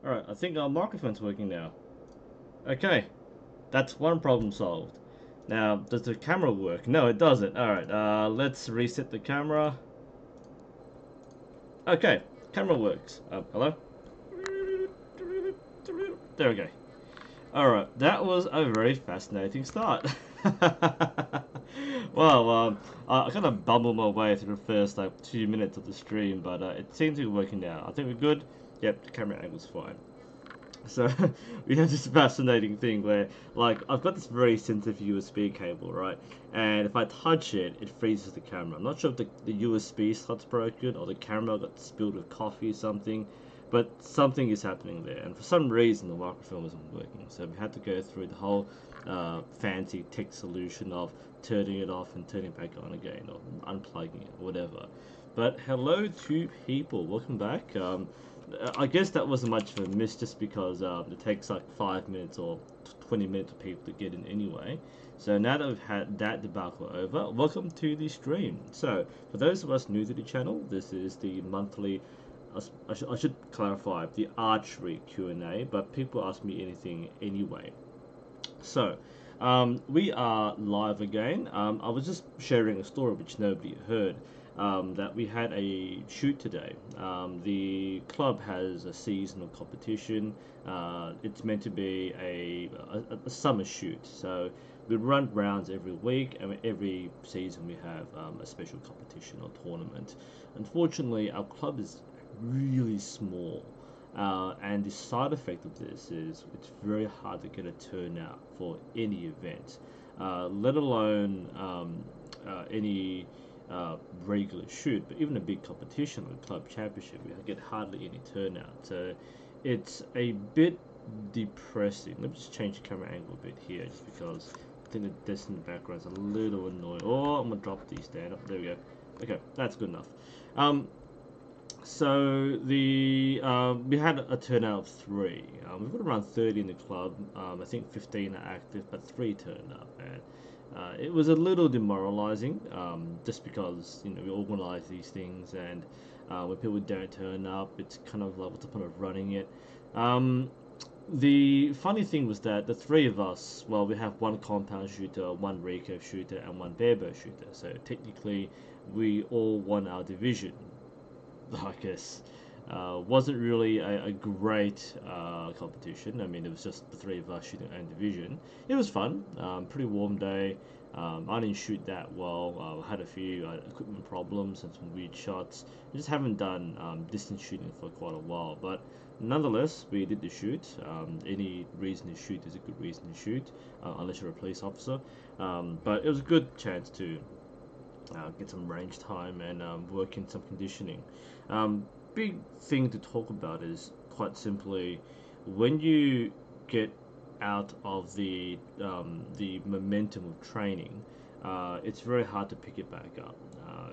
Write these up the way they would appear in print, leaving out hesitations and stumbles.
Alright, I think our microphone's working now. Okay, that's one problem solved. Now, does the camera work? No, it doesn't. Alright, let's reset the camera. Okay, camera works. Hello? There we go. Alright, that was a very fascinating start. Well, I kind of bumbled my way through the first like 2 minutes of the stream, but it seems to be working now. I think we're good. Yep, the camera angle's fine. So we have this fascinating thing where, like, I've got this very sensitive USB cable, right? And if I touch it, it freezes the camera. I'm not sure if the USB slot's broken or the camera got spilled with coffee or something, but something is happening there. And for some reason, the microphone wasn't working. So we had to go through the whole fancy tech solution of turning it off and turning it back on again, or unplugging it, or whatever. But hello to people, welcome back. I guess that wasn't much of a miss just because it takes like 5 minutes or 20 minutes for people to get in anyway. So now that we've had that debacle over, welcome to the stream. So for those of us new to the channel, this is the monthly, I should clarify, the Archery Q&A, but people ask me anything anyway. So, we are live again. I was just sharing a story which nobody heard. That we had a shoot today. The club has a seasonal competition. It's meant to be a summer shoot. So we run rounds every week, and every season we have a special competition or tournament. Unfortunately, our club is really small. And the side effect of this is it's very hard to get a turnout for any event, let alone any regular shoot, but even a big competition like club championship, we get hardly any turnout. So it's a bit depressing. Let me just change the camera angle a bit here, just because I think the distant background is a little annoying. Oh, I'm gonna drop these down. Oh, there we go. Okay, that's good enough. So the we had a turnout of three. We've got around 30 in the club. I think 15 are active, but three turned up, and it was a little demoralizing. Just because we organise these things, and when people don't turn up, it's kind of like what's the point of running it. The funny thing was that the three of us, well, we have one compound shooter, one recurve shooter, and one barebow shooter. So technically, we all won our division. I guess. Wasn't really a great competition. I mean, it was just the three of us shooting our own division. It was fun. Pretty warm day. I didn't shoot that well. I had a few equipment problems and some weird shots. I just haven't done distance shooting for quite a while. But nonetheless, we did the shoot. Any reason to shoot is a good reason to shoot, unless you're a police officer. But it was a good chance to get some range time and work in some conditioning. Big thing to talk about is quite simply when you get out of the momentum of training, it's very hard to pick it back up.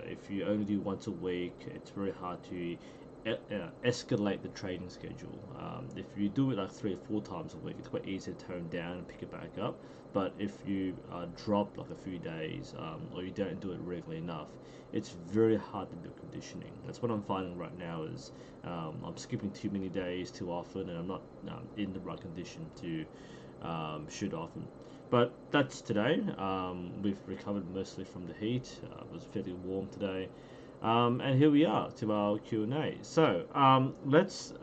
If you only do once a week, it's very hard to escalate the training schedule. If you do it like 3 or 4 times a week, it's quite easy to tone down and pick it back up. But if you drop like a few days, or you don't do it regularly enough, it's very hard to build conditioning. That's what I'm finding right now is I'm skipping too many days too often, and I'm not in the right condition to shoot often. But that's today. We've recovered mostly from the heat. It was fairly warm today. And here we are to our Q&A. So let's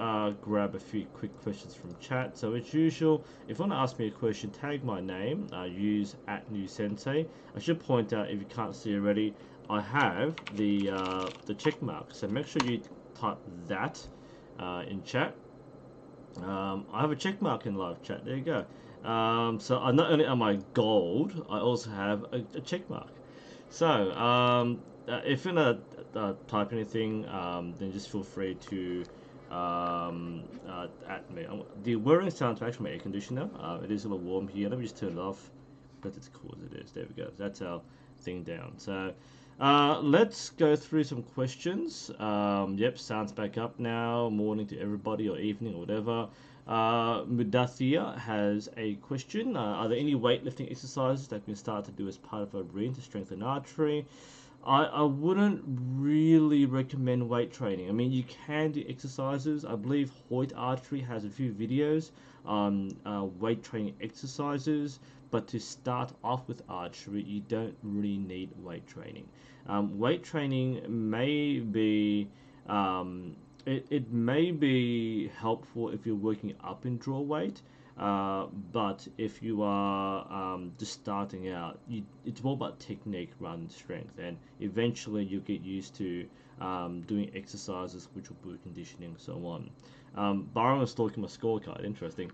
grab a few quick questions from chat. So as usual, if you want to ask me a question, tag my name, use @NUSensei. I should point out, if you can't see already, I have the check mark. So make sure you type that in chat. I have a check mark in live chat. There you go. So not only am I gold, I also have a check mark. So if you're gonna type anything, then just feel free to at me. The whirring sound actually my air conditioner. It is a little warm here. Let me just turn it off. But it's cool as it is. There we go. That's our thing down. So let's go through some questions. Yep, sound's back up now. Morning to everybody, or evening, or whatever. Mudathia has a question. Are there any weightlifting exercises that we can start to do as part of a routine to strengthen archery? I wouldn't really recommend weight training. I mean, you can do exercises. I believe Hoyt Archery has a few videos on weight training exercises, but to start off with archery, you don't really need weight training. Weight training may be it may be helpful if you're working up in draw weight, but if you are just starting out, it's more about technique rather than strength, and eventually you get used to doing exercises which will boost conditioning and so on. Byron was talking my scorecard. Interesting.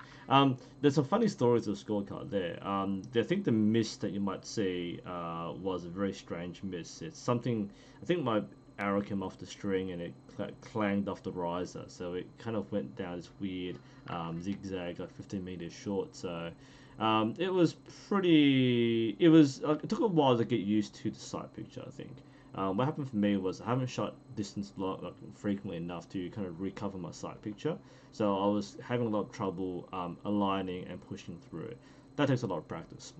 There's some funny stories of scorecard there. I think the miss that you might see was a very strange miss. It's something. I think my arrow came off the string and it clanged off the riser, so it kind of went down this weird zigzag, like 15 meters short. So it was pretty. It took a while to get used to the sight picture, I think. What happened for me was I haven't shot distance like frequently enough to kind of recover my sight picture, so I was having a lot of trouble aligning and pushing through it. That takes a lot of practice.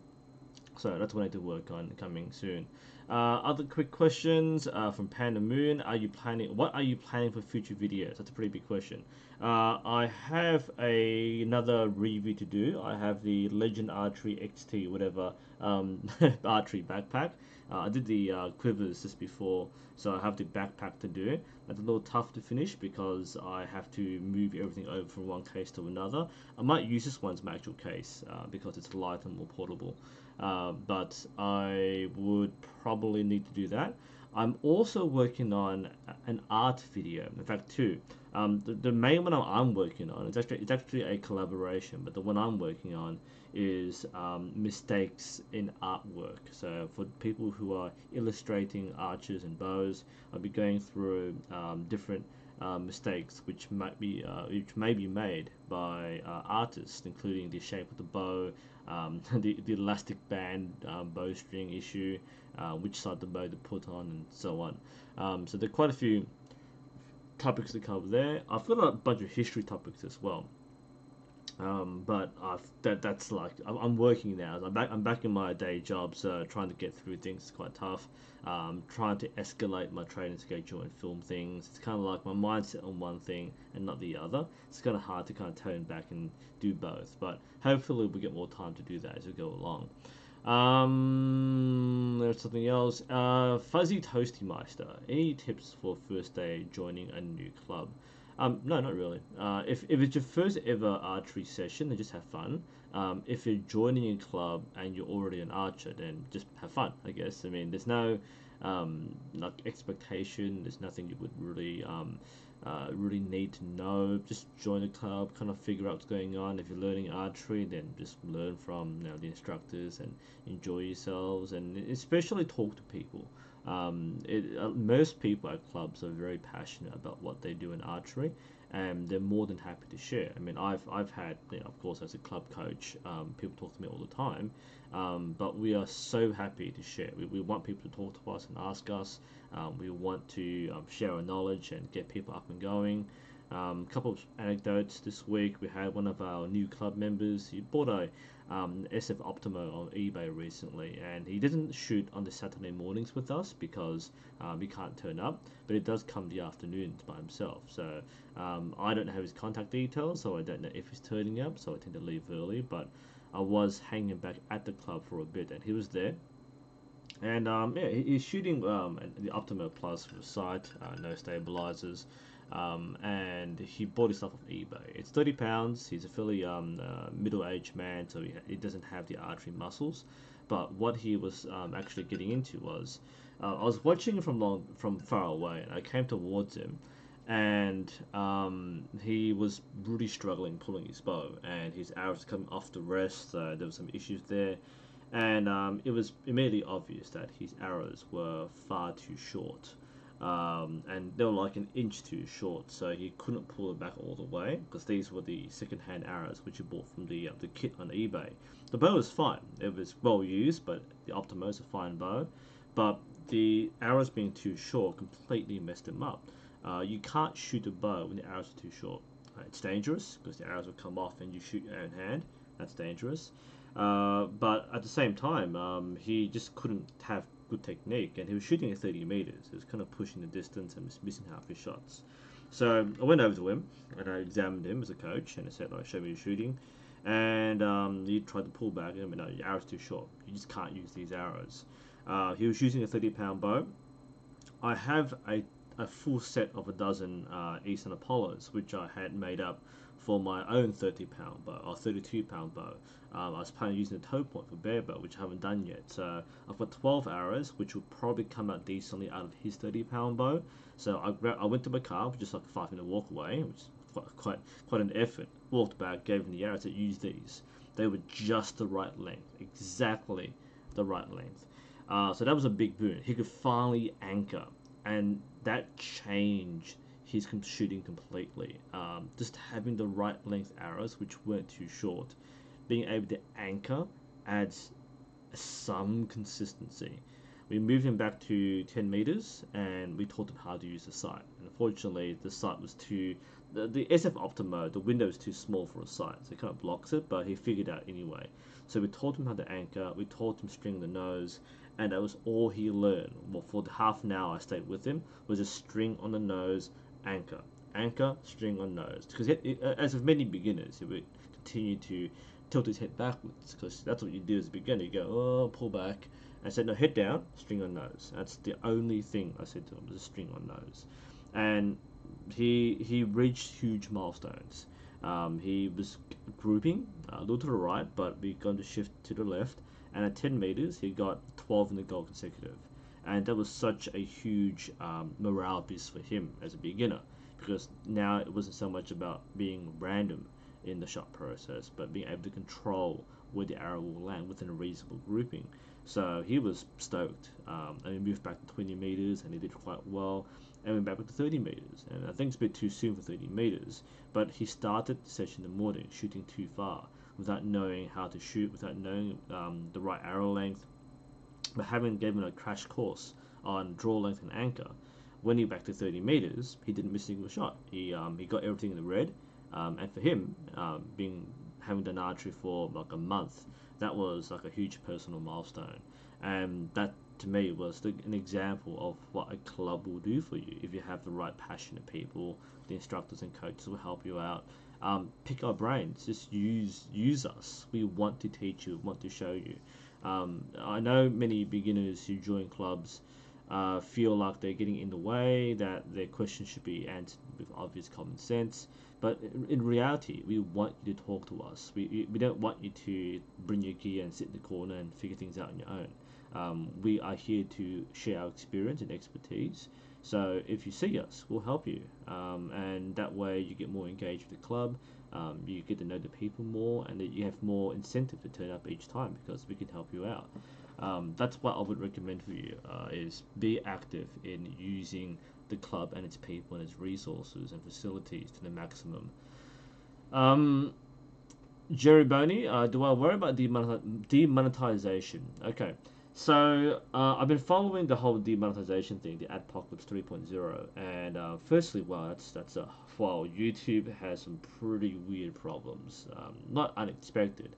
So that's what I need to work on coming soon. Other quick questions from Panda Moon. What are you planning for future videos? That's a pretty big question. I have another review to do. I have the Legend Archery XT, whatever, archery backpack. I did the quivers just before, so I have the backpack to do. It's a little tough to finish because I have to move everything over from one case to another. I might use this one as my actual case because it's light and more portable. But I would probably need to do that. I'm also working on an art video. In fact, two. The main one I'm working on it's actually a collaboration, but the one I'm working on is mistakes in artwork. So for people who are illustrating archers and bows, I'll be going through different mistakes which may be made by artists, including the shape of the bow, the elastic band bowstring issue, which side of the bow to put on, and so on. So there are quite a few topics to cover there. I've got a bunch of history topics as well. But that's like I'm working now. I'm back in my day job, so trying to get through things is quite tough. Trying to escalate my training schedule and film things. It's kind of like my mindset on one thing and not the other. It's kind of hard to kind of tone back and do both. But hopefully we get more time to do that as we go along. There's something else. Fuzzy Toasty Meister. Any tips for first day joining a new club? No, not really. If it's your first ever archery session, then just have fun. If you're joining a club and you're already an archer, then just have fun, I guess. I mean, there's no like expectation. There's nothing you would really need to know. Just join the club, kind of figure out what's going on. If you're learning archery, then just learn from the instructors and enjoy yourselves, and especially talk to people. Most people at clubs are very passionate about what they do in archery, and they're more than happy to share. I mean, I've had, of course, as a club coach, people talk to me all the time, but we are so happy to share. We want people to talk to us and ask us. We want to share our knowledge and get people up and going. Couple of anecdotes this week. We had one of our new club members. He bought a SF Optimo on eBay recently, and he didn't shoot on the Saturday mornings with us because he can't turn up, but he does come the afternoons by himself. So I don't have his contact details, so I don't know if he's turning up, so I tend to leave early, but I was hanging back at the club for a bit, and he was there. And yeah, he's shooting the Optimo Plus with sight, no stabilizers, and he bought his stuff off eBay. It's £30. He's a fairly middle-aged man, so he doesn't have the archery muscles. But what he was actually getting into was, I was watching him from far away, and I came towards him, and he was really struggling pulling his bow, and his arrows coming off the rest. So there were some issues there. And it was immediately obvious that his arrows were far too short, and they were like an inch too short, so he couldn't pull it back all the way because these were the second-hand arrows which he bought from the kit on eBay. The bow was fine; it was well used, but the Optimo is a fine bow. But the arrows being too short completely messed him up. You can't shoot a bow when the arrows are too short. It's dangerous because the arrows will come off and you shoot your own hand. That's dangerous. But at the same time, he just couldn't have good technique, and he was shooting at 30 meters. He was kind of pushing the distance and was missing half his shots. So I went over to him and I examined him as a coach, and I said, "Like, show me your shooting." And he tried to pull back, and I mean, no, your arrow's too short. You just can't use these arrows. He was using a 30-pound bow. I have a full set of a dozen Eastern Apollos, which I had made up for my own 30-pound bow or 32-pound bow. I was planning on using the toe point for bear bow, which I haven't done yet. So I've got 12 arrows, which will probably come out decently out of his 30-pound bow. So I went to my car, just like a 5-minute walk away, which is quite an effort. Walked back, gave him the arrows, said, use these. They were just the right length, exactly the right length. So that was a big boon. He could finally anchor, and that changed his shooting completely. Just having the right length arrows, which weren't too short, being able to anchor adds some consistency. We moved him back to 10 meters, and we taught him how to use the sight. And unfortunately, the sight was too the SF Optima, the window is too small for a sight, so it kind of blocks it, but he figured out anyway. So we taught him how to anchor, we taught him string the nose, and that was all he learned. Well, for the half an hour I stayed with him, was just string on the nose, anchor, anchor, string on nose. Because as with many beginners, he would continue to tilt his head backwards, because that's what you do as a beginner. You go, oh, pull back. I said, no, head down, string on nose. That's the only thing I said to him, was a string on nose. And he reached huge milestones. He was grouping a little to the right, but we're going to shift to the left. And at 10 meters, he got 12 in the goal consecutive. And that was such a huge morale boost for him as a beginner, because now it wasn't so much about being random in the shot process, but being able to control where the arrow will land within a reasonable grouping. So he was stoked, and we moved back to 20 meters, and he did quite well, and went back up to 30 meters. And I think it's a bit too soon for 30 meters, but he started the session in the morning shooting too far, without knowing how to shoot, without knowing the right arrow length. But having given a crash course on draw length and anchor, when he back to 30 meters, he didn't miss a single shot. He got everything in the red, and for him, having done archery for like a month, that was like a huge personal milestone. And that to me was an example of what a club will do for you if you have the right passionate people. The instructors and coaches will help you out. Pick our brains, just use us. We want to teach you, want to show you. I know many beginners who join clubs feel like they're getting in the way, that their questions should be answered with obvious common sense. But in reality, we want you to talk to us. We don't want you to bring your gear and sit in the corner and figure things out on your own. We are here to share our experience and expertise. So if you see us, we'll help you. And that way you get more engaged with the club. You get to know the people more, and that you have more incentive to turn up each time, because we can help you out. That's what I would recommend for you, is be active in using the club and its people and its resources and facilities to the maximum. Jerry Boney, do I worry about demonetization? Okay, so I've been following the whole demonetization thing, the Adpocalypse 3.0, and firstly, well, YouTube has some pretty weird problems, not unexpected.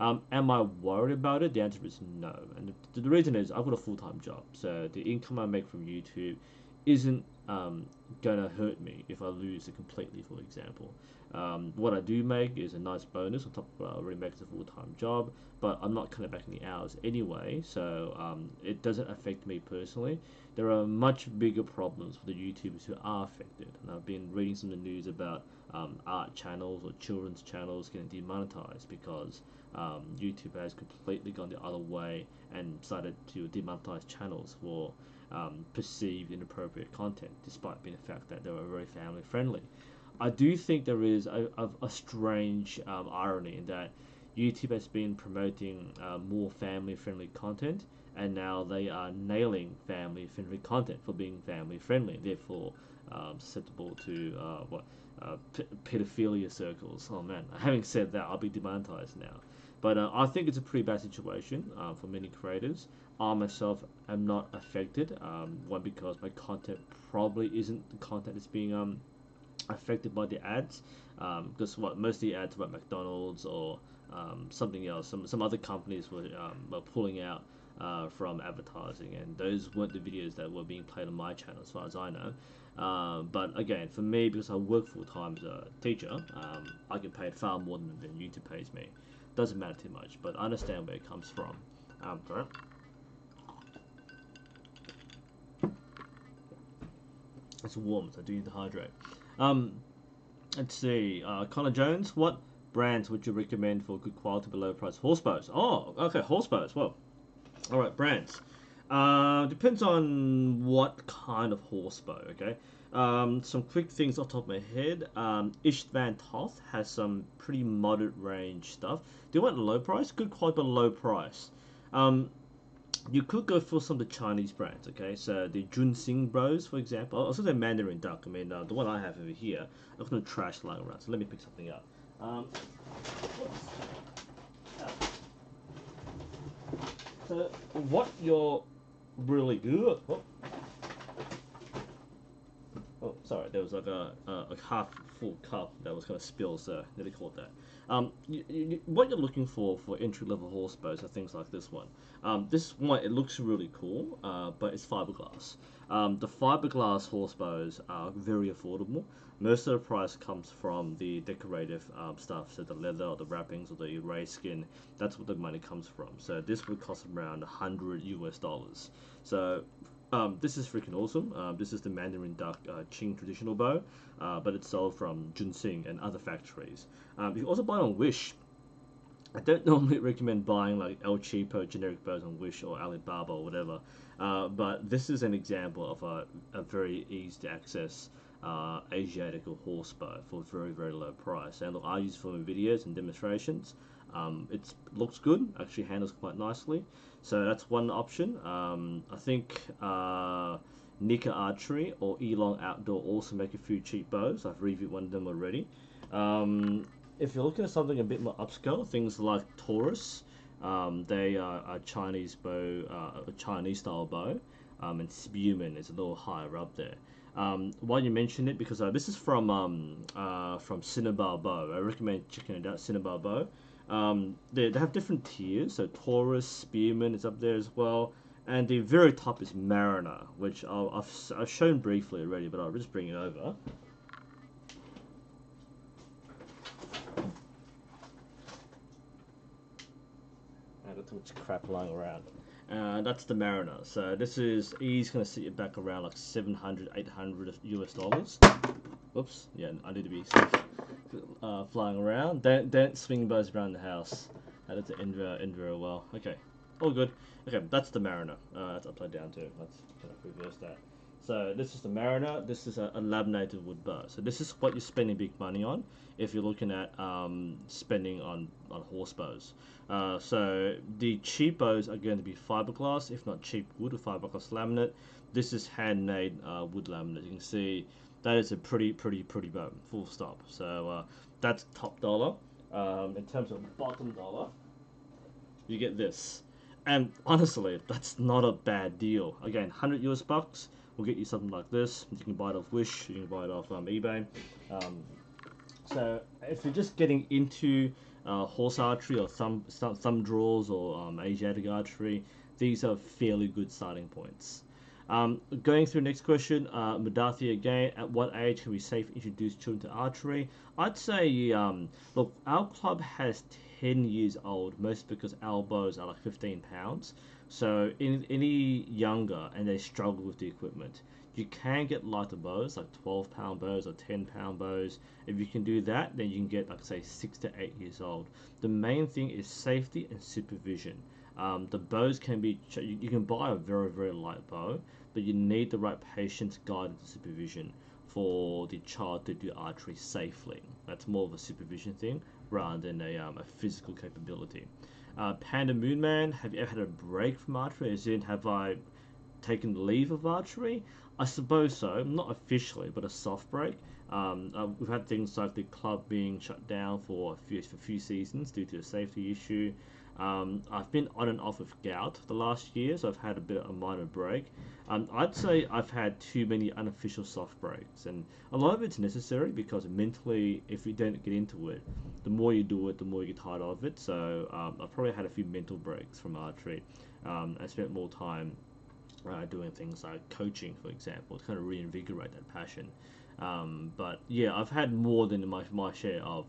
Am I worried about it? The answer is no, and the reason is I've got a full-time job, so the income I make from YouTube isn't gonna hurt me if I lose it completely, for example. What I do make is a nice bonus on top of what I already make as a full-time job, but I'm not cutting back any hours anyway, so it doesn't affect me personally. There are much bigger problems for the YouTubers who are affected, and I've been reading some of the news about art channels or children's channels getting demonetized because YouTube has completely gone the other way and started to demonetize channels for perceived inappropriate content, despite being the fact that they were very family friendly. I do think there is a strange irony in that YouTube has been promoting more family friendly content, and now they are nailing family friendly content for being family friendly, and therefore susceptible to pedophilia circles. Oh man, having said that, I'll be demonetized now. But I think it's a pretty bad situation for many creators. I myself am not affected, one, because my content probably isn't the content that's being affected by the ads, because most of the ads about McDonald's or something else. Some other companies were pulling out from advertising, and those weren't the videos that were being played on my channel, as far as I know. But again, for me, because I work full time as a teacher, I get paid far more than YouTube pays me. Doesn't matter too much, but I understand where it comes from. Sorry. It's warm, so I do need to hydrate. Let's see. Connor Jones, what brands would you recommend for good quality below price horse bows? Oh, okay, horse bows. Well, all right, brands. Depends on what kind of horse bow. Okay. Some quick things off the top of my head. Istvan Toth has some pretty moderate range stuff. Do you want low price? Good quality but low price. You could go for some of the Chinese brands, okay? So the Junsing Bros, for example. Also the Mandarin Duck. I mean, the one I have over here. I'm gonna trash lying around. So let me pick something up. So what you're really good. Oh, sorry. There was like a half full cup that was gonna spill. So nearly caught that. What you're looking for entry-level horse bows are things like this one. This one, it looks really cool, but it's fiberglass. The fiberglass horse bows are very affordable. Most of the price comes from the decorative stuff, so the leather or the wrappings or the erased skin. That's what the money comes from. So this would cost around $100 US. So this is freaking awesome. This is the Mandarin Duck Qing traditional bow, but it's sold from Junsing and other factories. You can also buy it on Wish. I don't normally recommend buying like El Cheapo generic bows on Wish or Alibaba or whatever, but this is an example of a very easy to access Asiatic or horse bow for a very, very low price. And look, I use it for my videos and demonstrations. It looks good, actually handles quite nicely. So that's one option. I think Nika Archery or Elong Outdoor also make a few cheap bows. I've reviewed one of them already. If you're looking at something a bit more upscale, things like Taurus, they are a Chinese bow, a Chinese style bow, and Spearman is a little higher up there. Why you mention it? Because this is from Cinnabar Bow. I recommend checking it out, Cinnabar Bow. They have different tiers, so Taurus, Spearman is up there as well, and the very top is Mariner, which I've shown briefly already, but I'll just bring it over. I got too much crap lying around. That's the Mariner. So this is, he's going to sit you back around like $700, $800 US. Whoops, yeah, I need to be safe. Flying around. Don't swing bows around the house. That doesn't end very well. Okay, all good. Okay, that's the Mariner. That's upside down too. Let's kind of reverse that. So this is the Mariner. This is a laminated wood bow. So this is what you're spending big money on if you're looking at spending on horse bows. So the cheap bows are going to be fiberglass, if not cheap wood or fiberglass laminate. This is handmade wood laminate. You can see that is a pretty bow, full stop. So that's top dollar. In terms of bottom dollar, you get this. And honestly, that's not a bad deal. Again, $100 US will get you something like this. You can buy it off Wish, you can buy it off eBay. So if you're just getting into horse archery or thumb draws or Asiatic archery, these are fairly good starting points. Going through the next question, Mudathi again, at what age can we safely introduce children to archery? I'd say, look, our club has 10 years old, mostly because our bows are like 15 pounds. So any younger and they struggle with the equipment, you can get lighter bows, like 12-pound bows or 10-pound bows. If you can do that, then you can get, like say, 6 to 8 years old. The main thing is safety and supervision. The bows can be, you can buy a very light bow, but you need the right patience, guidance, and supervision for the child to do archery safely. That's more of a supervision thing rather than a physical capability. Panda Moonman, have you ever had a break from archery? As in, have I taken leave of archery? I suppose so, not officially, but a soft break. We've had things like the club being shut down for a few seasons due to a safety issue. I've been on and off with gout the last year, so I've had a bit of a minor break. I'd say I've had too many unofficial soft breaks, and a lot of it's necessary because mentally, if you don't get into it, the more you do it, the more you get tired of it. So I've probably had a few mental breaks from archery. I spent more time doing things like coaching, for example, to kind of reinvigorate that passion. But yeah, I've had more than my share of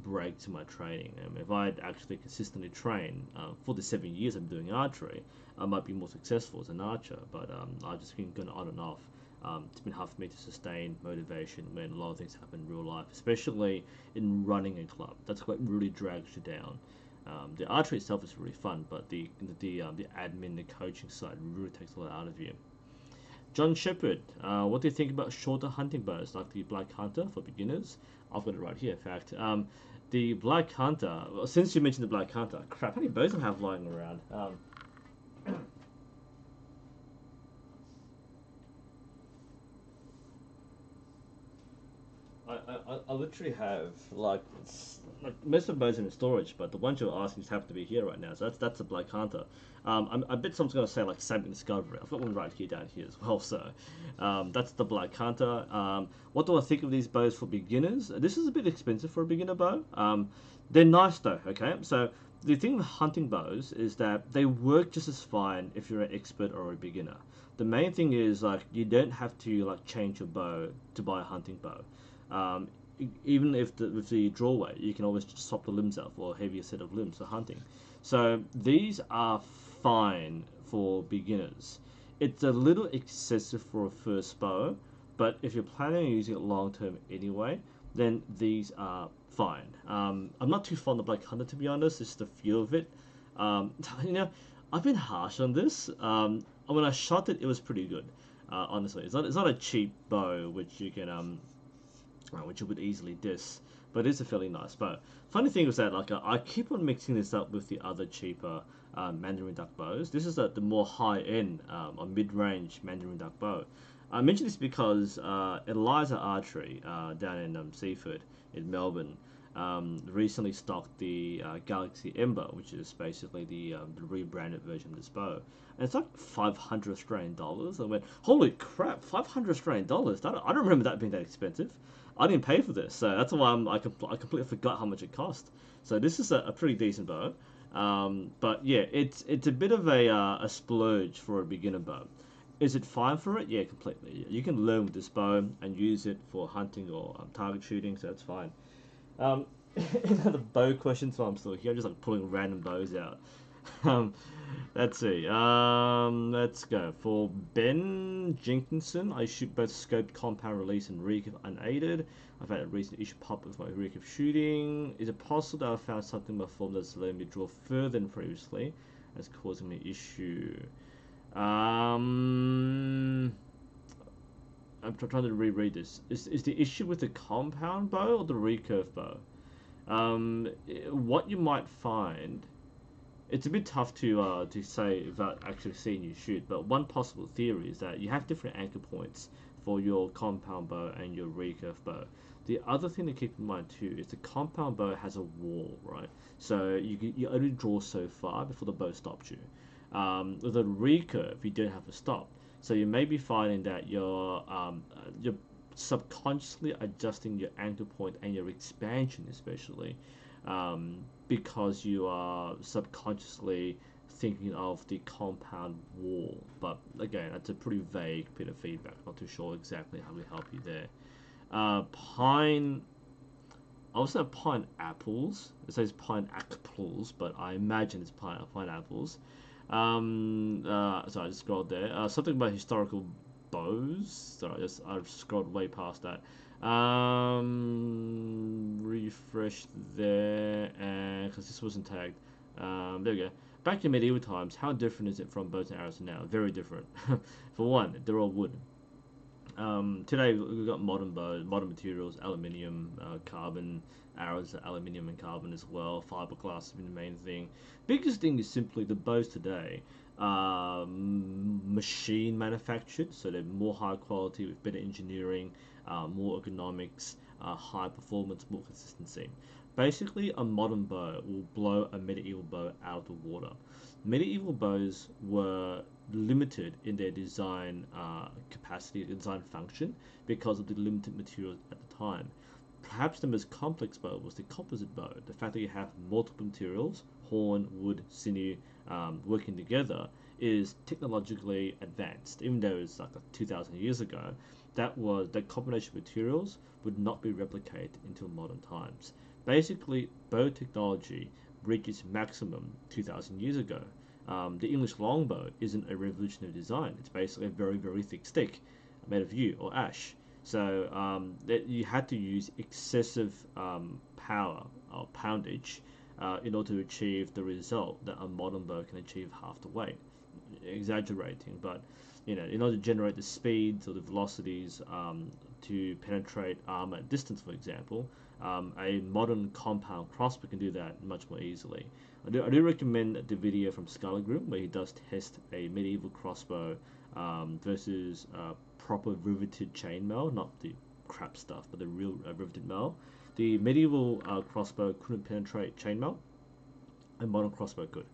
breaks in my training. If I had actually consistently trained for the 7 years I'm doing archery, I might be more successful as an archer. But I've just been going on and off. It's been hard for me to sustain motivation when a lot of things happen in real life, especially in running a club. That's what really drags you down. The archery itself is really fun, but the admin, the coaching side really takes a lot out of you. John Shepherd, what do you think about shorter hunting bows like the Black Hunter for beginners? I've got it right here, in fact. The Black Hunter, well, since you mentioned the Black Hunter, crap, how many bows do I have lying around? I literally have like most of the bows in storage, but the ones you're asking just happen to be here right now. So that's a Black Hunter. I bet someone's gonna say like Saving Discovery. I've got one right here down here as well. So that's the Black Hunter. What do I think of these bows for beginners? This is a bit expensive for a beginner bow. They're nice though. Okay, so the thing with hunting bows is that they work just as fine if you're an expert or a beginner. The main thing is like you don't have to like change your bow to buy a hunting bow. Um, Even if with the draw weight, you can always just swap the limbs out for a heavier set of limbs for hunting. So these are fine for beginners. It's a little excessive for a first bow, but if you're planning on using it long term anyway, then these are fine. I'm not too fond of Black Hunter to be honest. It's the feel of it. Um, you know, I've been harsh on this. When I shot it, it was pretty good. Honestly, it's not a cheap bow which you can which you would easily diss, but it's a fairly nice bow. Funny thing is that like I keep on mixing this up with the other cheaper Mandarin duck bows. This is the more high-end or mid-range Mandarin duck bow. I mention this because Eliza Archery down in Seaford in Melbourne recently stocked the Galaxy Ember, which is basically the rebranded version of this bow. And it's like 500 Australian dollars. I went, holy crap, 500 Australian dollars? I don't remember that being that expensive. I didn't pay for this, so that's why I completely forgot how much it cost. So this is a pretty decent bow. But yeah, it's a bit of a splurge for a beginner bow. Is it fine for it? Yeah, completely. You can learn with this bow and use it for hunting or target shooting, so that's fine. Um, Another bow question, so I'm still here. I'm just like pulling random bows out. Um, let's see. Let's go for Ben Jenkinson. I shoot both scoped compound release and recurve unaided. I've had a recent issue pop with my recurve shooting. Is it possible that I found something in my form that's letting me draw further than previously, that's causing me issue? Um, I'm trying to reread this. Is the issue with the compound bow or the recurve bow? What you might find, it's a bit tough to say without actually seeing you shoot, but one possible theory is that you have different anchor points for your compound bow and your recurve bow. The other thing to keep in mind too is the compound bow has a wall, right? So you only draw so far before the bow stops you. With a recurve, you don't have to stop. So you may be finding that you're subconsciously adjusting your anchor point and your expansion, especially because you are subconsciously thinking of the compound wall. But again, that's a pretty vague bit of feedback. Not too sure exactly how we help you there. Pine. I was say pineapples. It says pineapples, but I imagine it's pineapples. Sorry, I just scrolled there. Something about historical bows. Sorry, I scrolled way past that. Refresh there, and because this wasn't tagged. There we go. Back in medieval times, how different is it from bows and arrows now? Very different. For one, they're all wood. Today we've got modern bows, modern materials, aluminium, carbon, arrows are aluminium and carbon as well. Fiberglass has been the main thing. Biggest thing is simply the bows today are machine manufactured, so they're more high quality with better engineering, more ergonomics, high performance, more consistency. Basically, a modern bow will blow a medieval bow out of the water. Medieval bows were limited in their design capacity, design function, because of the limited materials at the time. Perhaps the most complex bow was the composite bow. The fact that you have multiple materials, horn, wood, sinew, working together, is technologically advanced. Even though it's like 2,000 years ago, that combination of materials would not be replicated until modern times. Basically, bow technology reached its maximum 2,000 years ago. The English longbow isn't a revolutionary design. It's basically a very, very thick stick made of yew or ash. So that you had to use excessive power or poundage in order to achieve the result that a modern bow can achieve half the weight. Exaggerating, but in order to generate the speeds or the velocities to penetrate armor at distance, for example, a modern compound crossbow can do that much more easily. I do recommend the video from Skylargroom where he does test a medieval crossbow versus proper riveted chainmail, not the crap stuff, but the real riveted mail. The medieval crossbow couldn't penetrate chainmail, and modern crossbow could.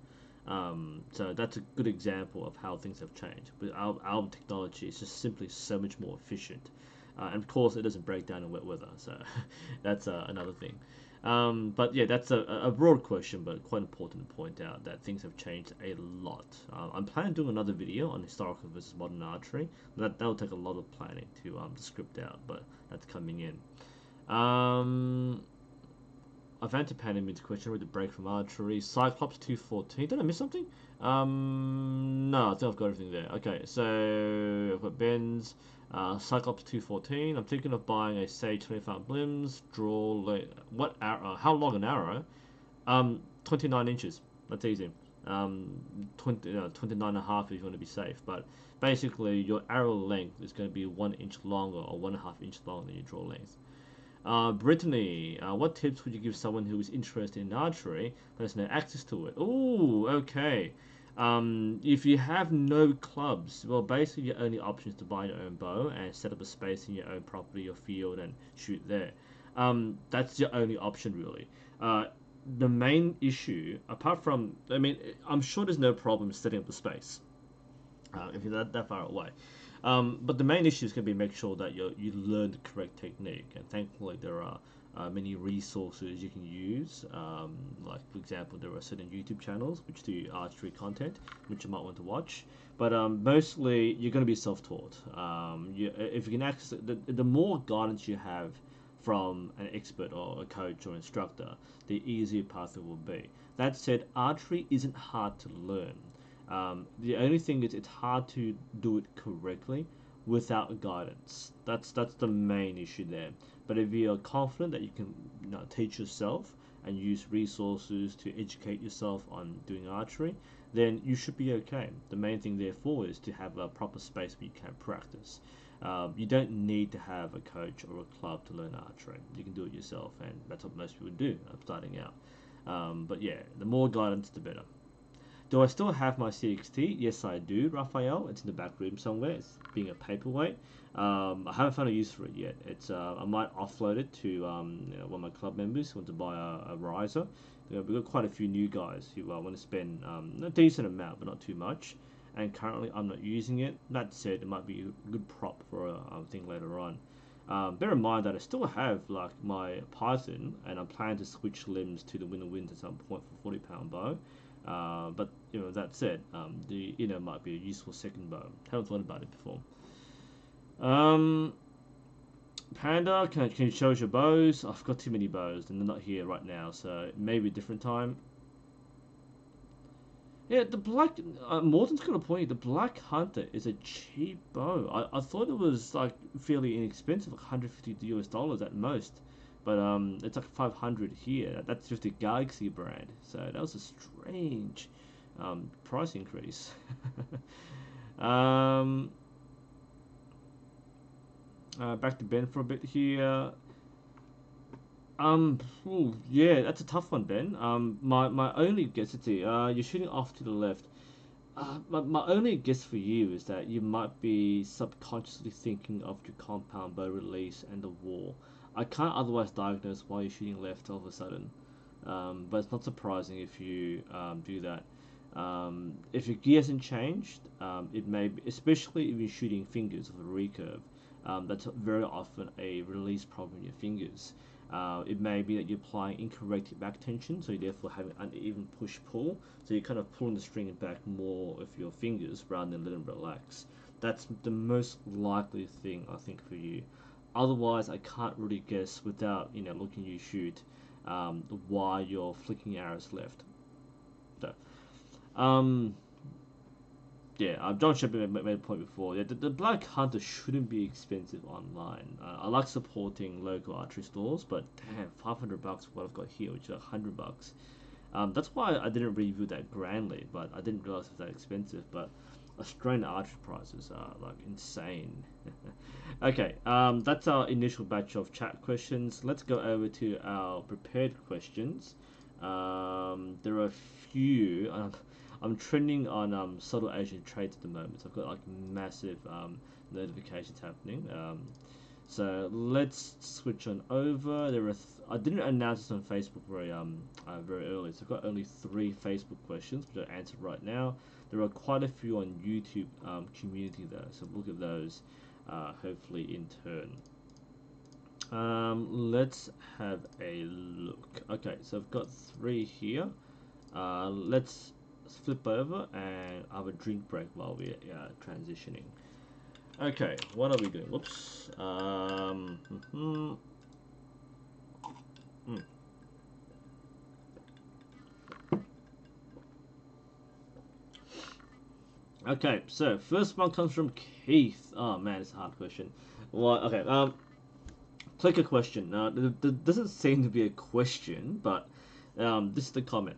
So that's a good example of how things have changed. But our technology is just simply so much more efficient. And of course, it doesn't break down in wet weather, so that's another thing. But yeah, that's a broad question, but quite important to point out that things have changed a lot. I'm planning to do another video on historical versus modern archery. That'll take a lot of planning to script out, but that's coming in. I've anticipated into question with the break from archery. Cyclops 214. Did I miss something? No, I think I've got everything there. Okay, so I've got Ben's. Cyclops 214. I'm thinking of buying a Sage 25 blims. What arrow? How long an arrow? 29 inches. That's easy. 29 and a half if you want to be safe. But basically, your arrow length is going to be 1 inch longer or 1.5 inch longer than your draw length. Brittany, what tips would you give someone who is interested in archery but has no access to it? Oh, okay. If you have no clubs, well, basically your only option is to buy your own bow and set up a space in your own property or field and shoot there. That's your only option, really. The main issue, apart from, I'm sure there's no problem setting up a space if you're that far away. But the main issue is going to be make sure that you learn the correct technique, and thankfully there are many resources you can use. Like for example, there are certain YouTube channels which do archery content, which you might want to watch. But mostly you're going to be self-taught. If you can access the more guidance you have from an expert or a coach or instructor, the easier path it will be. That said, archery isn't hard to learn. The only thing is it's hard to do it correctly without guidance. That's the main issue there. But if you're confident that you can teach yourself and use resources to educate yourself on doing archery, then you should be okay. The main thing therefore is to have a proper space where you can practice. You don't need to have a coach or a club to learn archery. You can do it yourself, and that's what most people do starting out. But yeah, the more guidance, the better. Do I still have my CXT? Yes, I do, Raphael. It's in the back room somewhere. It's being a paperweight. I haven't found a use for it yet. It's I might offload it to one of my club members who want to buy a riser. We've got quite a few new guys who want to spend a decent amount, but not too much. And currently, I'm not using it. That said, it might be a good prop for a thing later on. Bear in mind that I still have like my Python, and I'm planning to switch limbs to the Winter Winds at some point for 40-pound bow. But that said, the inner might be a useful second bow. Haven't thought about it before. Panda, can you show us your bows? I've got too many bows and they're not here right now, so maybe a different time. Yeah, the black Morton's got a point. The Black Hunter is a cheap bow. I thought it was like fairly inexpensive, like $150 at most. But it's like 500 here. That's just a Galaxy brand. So that was a strange price increase. Back to Ben for a bit here. Yeah, that's a tough one, Ben. My only guess, you're shooting off to the left. My only guess for you is that you might be subconsciously thinking of your compound bow release and the war. I can't otherwise diagnose why you're shooting left all of a sudden. But it's not surprising if you do that. If your gear hasn't changed, it may be, especially if you're shooting fingers with a recurve, that's very often a release problem in your fingers. It may be that you're applying incorrect back tension, so you therefore have an uneven push-pull, so you're kind of pulling the string back more with your fingers rather than letting it relax. That's the most likely thing, I think, for you. Otherwise, I can't really guess without looking you shoot why you're flicking arrows left. So, um, yeah, John Shepard made a point before. Yeah, the Black Hunter shouldn't be expensive online. I like supporting local archery stores, but damn, $500 for what I've got here, which is $100. That's why I didn't review that grandly, but I didn't realize it was that expensive. But Australian archery prices are like insane. Okay, that's our initial batch of chat questions. Let's go over to our prepared questions. There are a few. I'm trending on subtle Asian trades at the moment. So I've got like massive notifications happening. So let's switch on over. I didn't announce this on Facebook very early, so I've got only 3 Facebook questions which I'll answer right now. There are quite a few on YouTube community though, so look at those hopefully in turn. Let's have a look. Okay, so I've got 3 here. Let's flip over and have a drink break while we're transitioning. Okay, what are we doing? Whoops. Okay, so first one comes from Keith. Oh man, it's a hard question. Well, okay. Click a question. There doesn't seem to be a question, but this is the comment.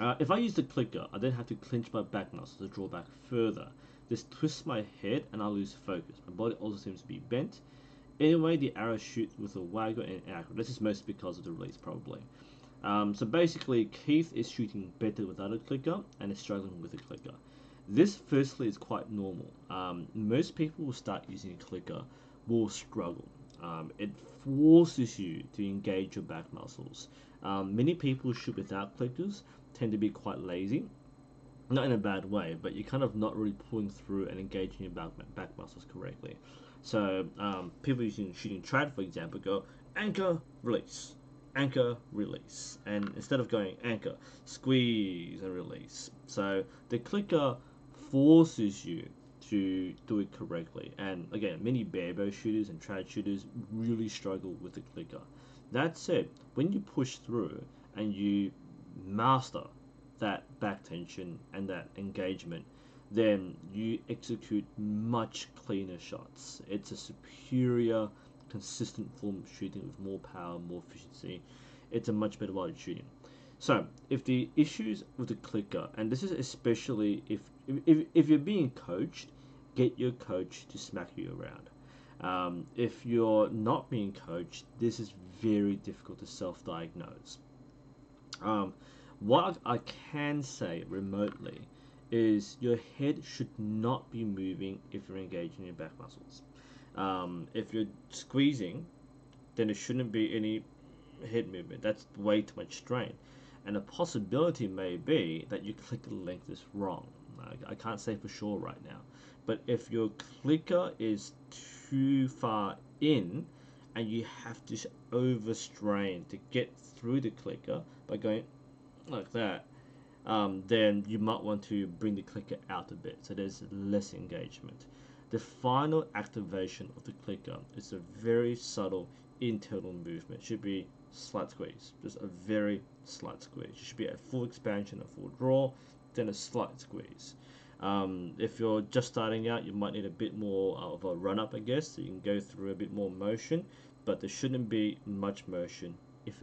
If I use the clicker, I then have to clench my back muscles to draw back further. This twists my head and I lose focus. My body also seems to be bent. Anyway, the arrow shoots with a wagger and accurate. This is mostly because of the release, probably. So basically, Keith is shooting better without a clicker and is struggling with a clicker. This, firstly, is quite normal. Most people who start using a clicker will struggle. It forces you to engage your back muscles. Many people who shoot without clickers tend to be quite lazy. Not in a bad way, but you're kind of not really pulling through and engaging your back muscles correctly. So people shooting trad, for example, go anchor, release, anchor, release, and instead of going anchor, squeeze and release. So the clicker forces you to do it correctly. And again, many barebow shooters and trad shooters really struggle with the clicker. That said, when you push through and you master that back tension and that engagement, then you execute much cleaner shots. It's a superior, consistent form of shooting with more power, more efficiency. It's a much better way of shooting. So, if the issues with the clicker, and this is especially if you're being coached, get your coach to smack you around. If you're not being coached, this is very difficult to self-diagnose. What I can say remotely is your head should not be moving if you're engaging your back muscles. If you're squeezing, then there shouldn't be any head movement. That's way too much strain. And a possibility may be that your clicker length is wrong. I can't say for sure right now. But if your clicker is too far in and you have to overstrain to get through the clicker by going like that, then you might want to bring the clicker out a bit so there's less engagement. The final activation of the clicker is a very subtle internal movement. It should be slight squeeze, just a very slight squeeze. It should be a full expansion, a full draw, then a slight squeeze. If you're just starting out, you might need a bit more of a run up, I guess, so you can go through a bit more motion, but there shouldn't be much motion, if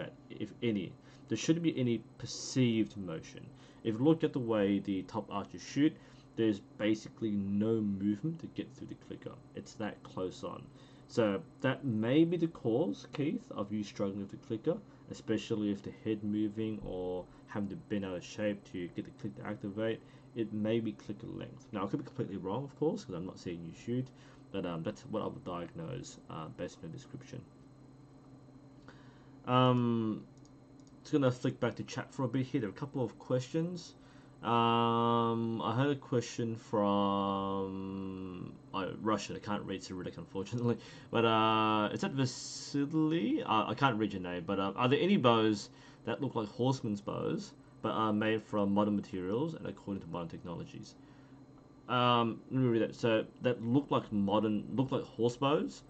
any. There shouldn't be any perceived motion. If you look at the way the top archers shoot, there's basically no movement to get through the clicker. It's that close on. So that may be the cause, Keith, of you struggling with the clicker, especially if the head moving or having to bend out of shape to get the click to activate. It may be clicker length. Now, I could be completely wrong, of course, because I'm not seeing you shoot, But that's what I would diagnose based on the description. Just gonna flick back to chat for a bit here. There are a couple of questions. I had a question from Russian. I can't read Cyrillic, unfortunately. But is that Vasily? I can't read your name. But are there any bows that look like horsemen's bows, but are made from modern materials and according to modern technologies? Let me read that. So that look like horse bows,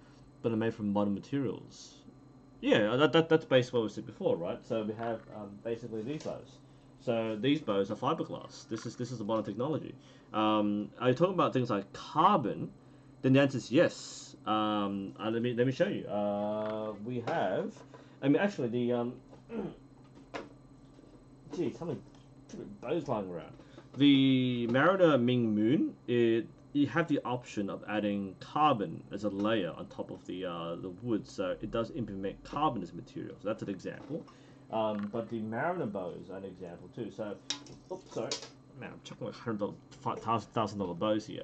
but are made from modern materials. Yeah, that's basically what we said before, right? So we have basically these bows. So these bows are fiberglass. This is the modern technology. Are you talking about things like carbon? Then the answer is yes. Let me show you. We have. I mean, actually, the geez, how many bows lying around? The Mariner Ming Moon. You have the option of adding carbon as a layer on top of the wood, so it does implement carbon as material. So that's an example. But the Mariner bow is an example too. So, oops, sorry, man, I'm chucking like $100,000 bows here.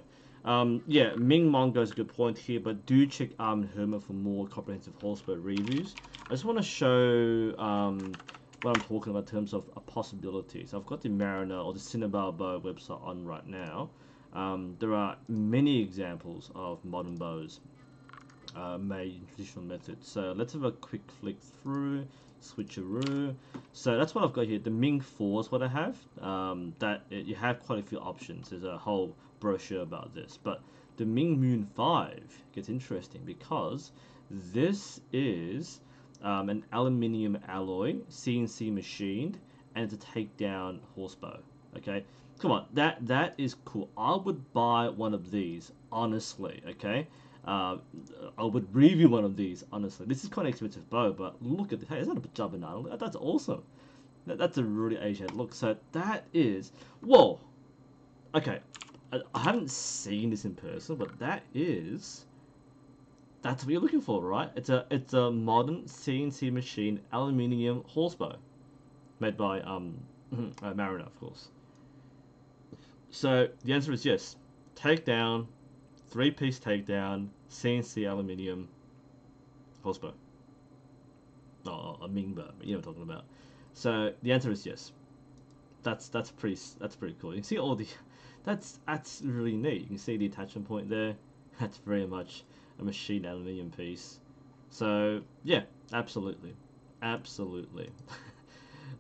Yeah, Ming Mongo is a good point here, but do check Herman for more comprehensive horsebow reviews. I just want to show what I'm talking about in terms of a possibility. So I've got the Mariner or the Cinnabar bow website on right now. There are many examples of modern bows made in traditional methods. So let's have a quick flick through, switcheroo. So that's what I've got here. The Ming 4 is what I have. You have quite a few options. There's a whole brochure about this. But the Ming Moon 5 gets interesting because this is an aluminium alloy, CNC machined, and it's a takedown horsebow. Okay, come on, that is cool. I would buy one of these, honestly. Okay, I would review one of these, honestly. This is quite an expensive bow, but look at hey, is that a jabbernaut? That's awesome. That's a really Asian look. So that is whoa. Okay, I haven't seen this in person, but that's what you're looking for, right? It's a modern CNC machine aluminium horsebow, made by Mariner, of course. So the answer is yes. Takedown, 3-piece takedown, CNC aluminium horsebow. Oh, a Ming bow, you know what I'm talking about. So the answer is yes. That's pretty cool. You can see all the that's really neat. You can see the attachment point there. That's very much a machined aluminium piece. So yeah, absolutely, absolutely.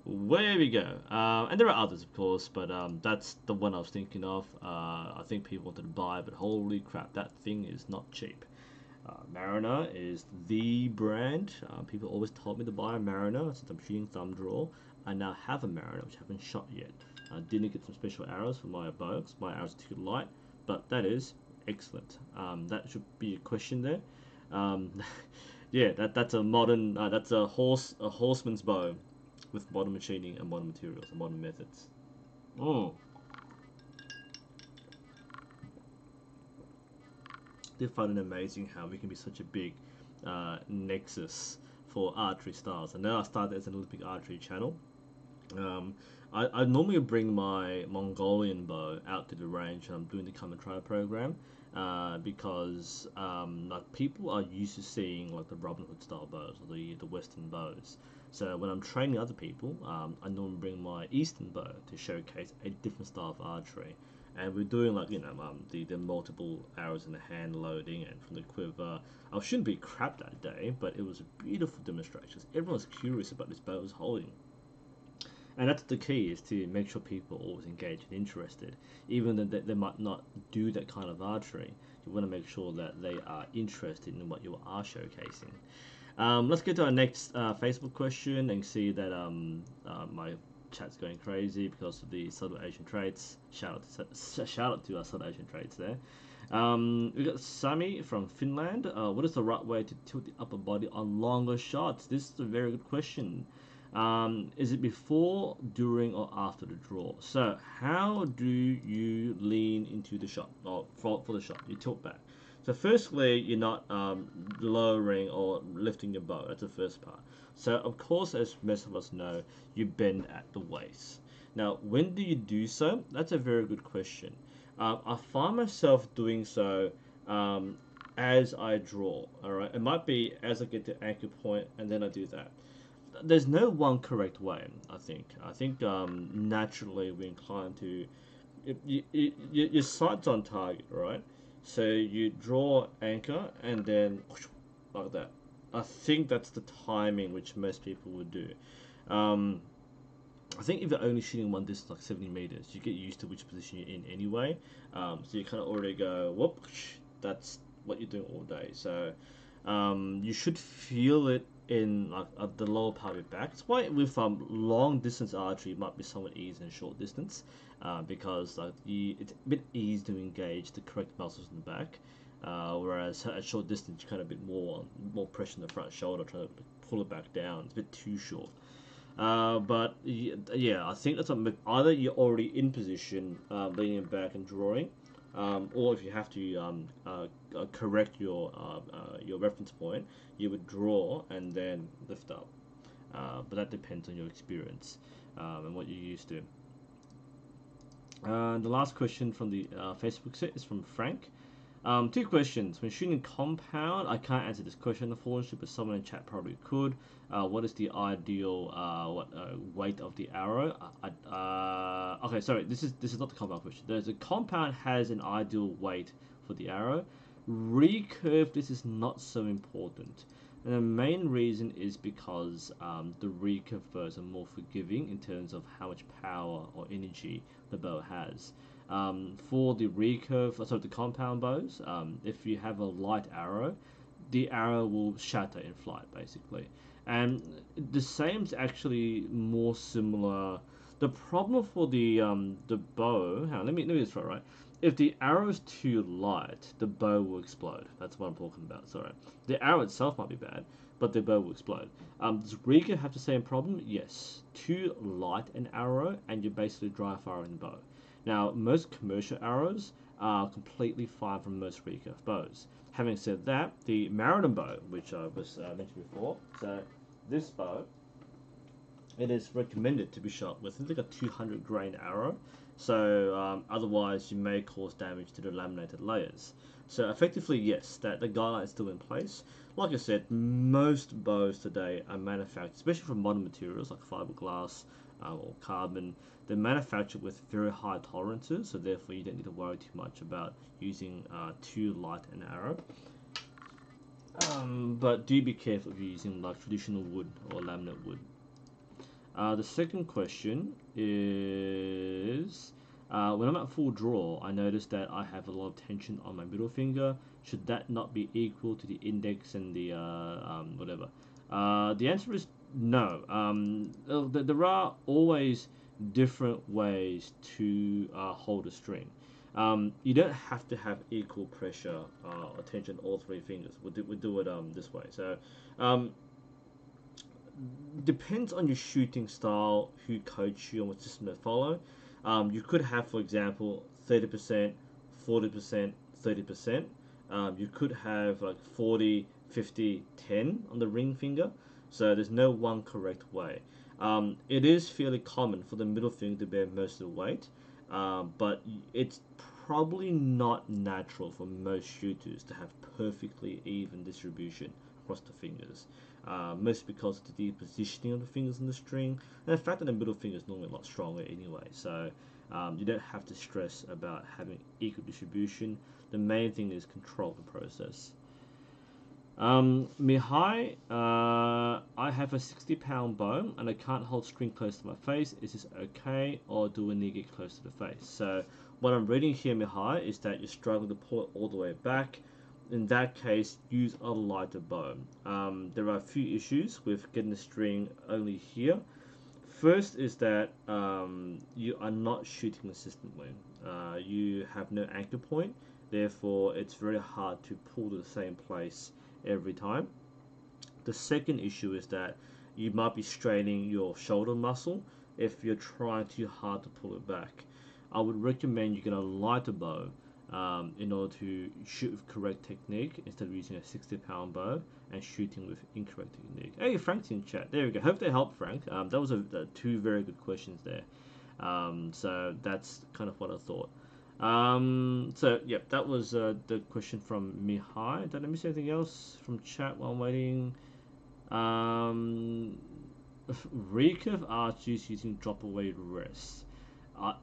Where we go. And there are others, of course, but that's the one I was thinking of. I think people wanted to buy, but holy crap, that thing is not cheap. Mariner is the brand. People always told me to buy a Mariner since I'm shooting thumb draw. I now have a Mariner, which I haven't shot yet. I didn't get some special arrows for my bows. My arrows are too light, but that is excellent. That should be a question there. Yeah, that's a modern. That's a horseman's bow with modern machining and modern materials and modern methods. Oh. They find it amazing how we can be such a big nexus for archery styles. And now I started as an Olympic archery channel. I normally bring my Mongolian bow out to the range and I'm doing the come and try program because like people are used to seeing like the Robin Hood style bows or the Western bows. So when I'm training other people, I normally bring my Eastern bow to showcase a different style of archery. And we're doing like the multiple arrows in the hand loading and from the quiver. I shouldn't be crap that day, but it was a beautiful demonstration. Everyone's curious about this bow I was holding. And that's the key, is to make sure people are always engaged and interested. Even though they might not do that kind of archery, you want to make sure that they are interested in what you are showcasing. Let's get to our next Facebook question and see that my chat's going crazy because of the Southern Asian traits. Shout out to our Southern Asian traits there. We got Sami from Finland. What is the right way to tilt the upper body on longer shots? This is a very good question. Is it before, during, or after the draw? So how do you lean into the shot, or for the shot? You tilt back. So firstly, you're not lowering or lifting your bow. That's the first part. So of course, as most of us know, you bend at the waist. Now, when do you do so? That's a very good question. I find myself doing so as I draw. All right, it might be as I get the anchor point and then I do that. There's no one correct way. I think naturally we're inclined to your sight's on target, right? So you draw anchor and then like that. I think that's the timing which most people would do. Um, I think if you're only shooting one distance like 70 meters, you get used to which position you're in anyway. So you kind of already go, whoop, that's what you're doing all day. So you should feel it in like the lower part of your back. It's why with long distance archery it might be somewhat easier than short distance, because it's a bit easy to engage the correct muscles in the back. Whereas at short distance, you kind of a bit more pressure in the front shoulder, trying to pull it back down. It's a bit too short. But yeah, I think that's something. Either you're already in position, leaning back and drawing, or if you have to correct your reference point, you would draw and then lift up. But that depends on your experience and what you're used to. The last question from the Facebook set is from Frank. Two questions. When shooting compound, I can't answer this question unfortunately, but someone in chat probably could. What is the ideal weight of the arrow? Okay, sorry. This is not the compound question. The compound has an ideal weight for the arrow. Recurve, this is not so important. And the main reason is because the recurve bows are more forgiving in terms of how much power or energy the bow has. For the the compound bows, if you have a light arrow, the arrow will shatter in flight, basically. And the same is actually more similar. The problem for the bow, hang on, let me just try right. If the arrow is too light, the bow will explode. That's what I'm talking about. Sorry, the arrow itself might be bad, but the bow will explode. Does recurve have the same problem? Yes. Too light an arrow, and you're basically dry firing the bow. Now, most commercial arrows are completely fine from most recurve bows. Having said that, the Mariner bow, which I was mentioned before, so this bow, it is recommended to be shot with like a 200 grain arrow. So otherwise, you may cause damage to the laminated layers. So effectively, yes, that the guideline is still in place. Like I said, most bows today are manufactured, especially from modern materials like fiberglass or carbon. They're manufactured with very high tolerances, so therefore you don't need to worry too much about using too light an arrow. But do be careful if you're using like traditional wood or laminate wood. The second question is, when I'm at full draw, I notice that I have a lot of tension on my middle finger. Should that not be equal to the index and the whatever? The answer is no. There are always different ways to hold a string. You don't have to have equal pressure or tension all three fingers. We'll do it this way. So depends on your shooting style, who coach you, and what system to follow. You could have, for example, 30%, 40%, 30%. You could have like 40, 50, 10 on the ring finger. So there's no one correct way. It is fairly common for the middle finger to bear most of the weight, but it's probably not natural for most shooters to have perfectly even distribution across the fingers. Mostly because of the positioning of the fingers in the string, and the fact that the middle finger is normally a lot stronger anyway. So you don't have to stress about having equal distribution. The main thing is control the process. Mihai, I have a 60-pound bow and I can't hold string close to my face. Is this okay, or do we need to get close to the face? So what I'm reading here, Mihai, is that you're struggling to pull it all the way back. In that case, use a lighter bow. There are a few issues with getting the string only here. First is that you are not shooting consistently. You have no anchor point, therefore it's very hard to pull to the same place every time. The second issue is that you might be straining your shoulder muscle if you're trying too hard to pull it back. I would recommend you get a lighter bow in order to shoot with correct technique instead of using a 60-pound bow and shooting with incorrect technique. Hey, Frank's in chat. There we go. Hope they helped, Frank. That was two very good questions there. So that's kind of what I thought. So yeah, that was the question from Mihai. Did I miss anything else from chat while I'm waiting? Um, recurve arches using drop away rest. I,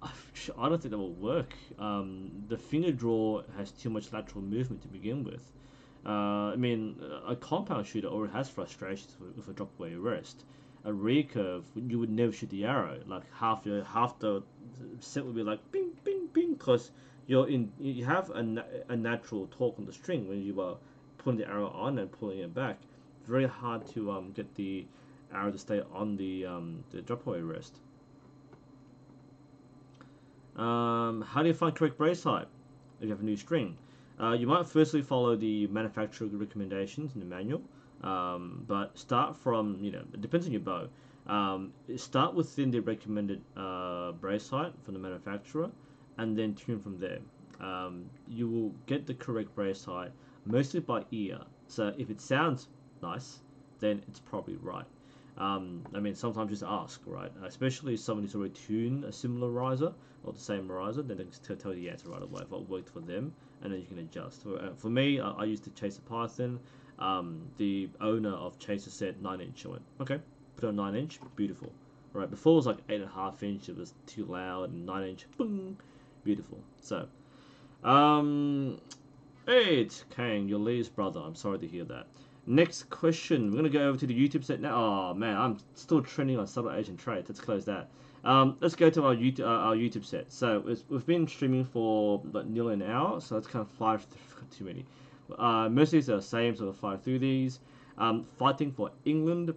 I don't think that will work. The finger draw has too much lateral movement to begin with. I mean, a compound shooter already has frustrations with a drop away rest. A recurve, you would never shoot the arrow. Like half the set would be like bing bing bing because you have a natural torque on the string when you are pulling the arrow on and pulling it back. Very hard to get the arrow to stay on the drop away rest. How do you find correct brace height if you have a new string? You might firstly follow the manufacturer recommendations in the manual, but start from, it depends on your bow. Start within the recommended brace height from the manufacturer and then tune from there. You will get the correct brace height mostly by ear. So if it sounds nice, then it's probably right. I mean, sometimes just ask, right? Especially if someone who's already tuned a similar riser or the same riser, then they can tell you the answer right away if it worked for them, and then you can adjust. For me, I used to chase a Python. The owner of Chaser said 9-inch. I went, okay, put on 9-inch, beautiful. Right, before it was like 8.5-inch, it was too loud, and 9-inch, boom, beautiful. So, hey, it's Kang, your Lee's brother. I'm sorry to hear that. Next question. We're gonna go over to the YouTube set now. Oh man, I'm still trending on subtle Asian traits. Let's close that. Let's go to our YouTube set. So we've been streaming for like nearly an hour, so let's kind of fly through too many. Most of these are the same, so we'll fly through these. Fighting for England.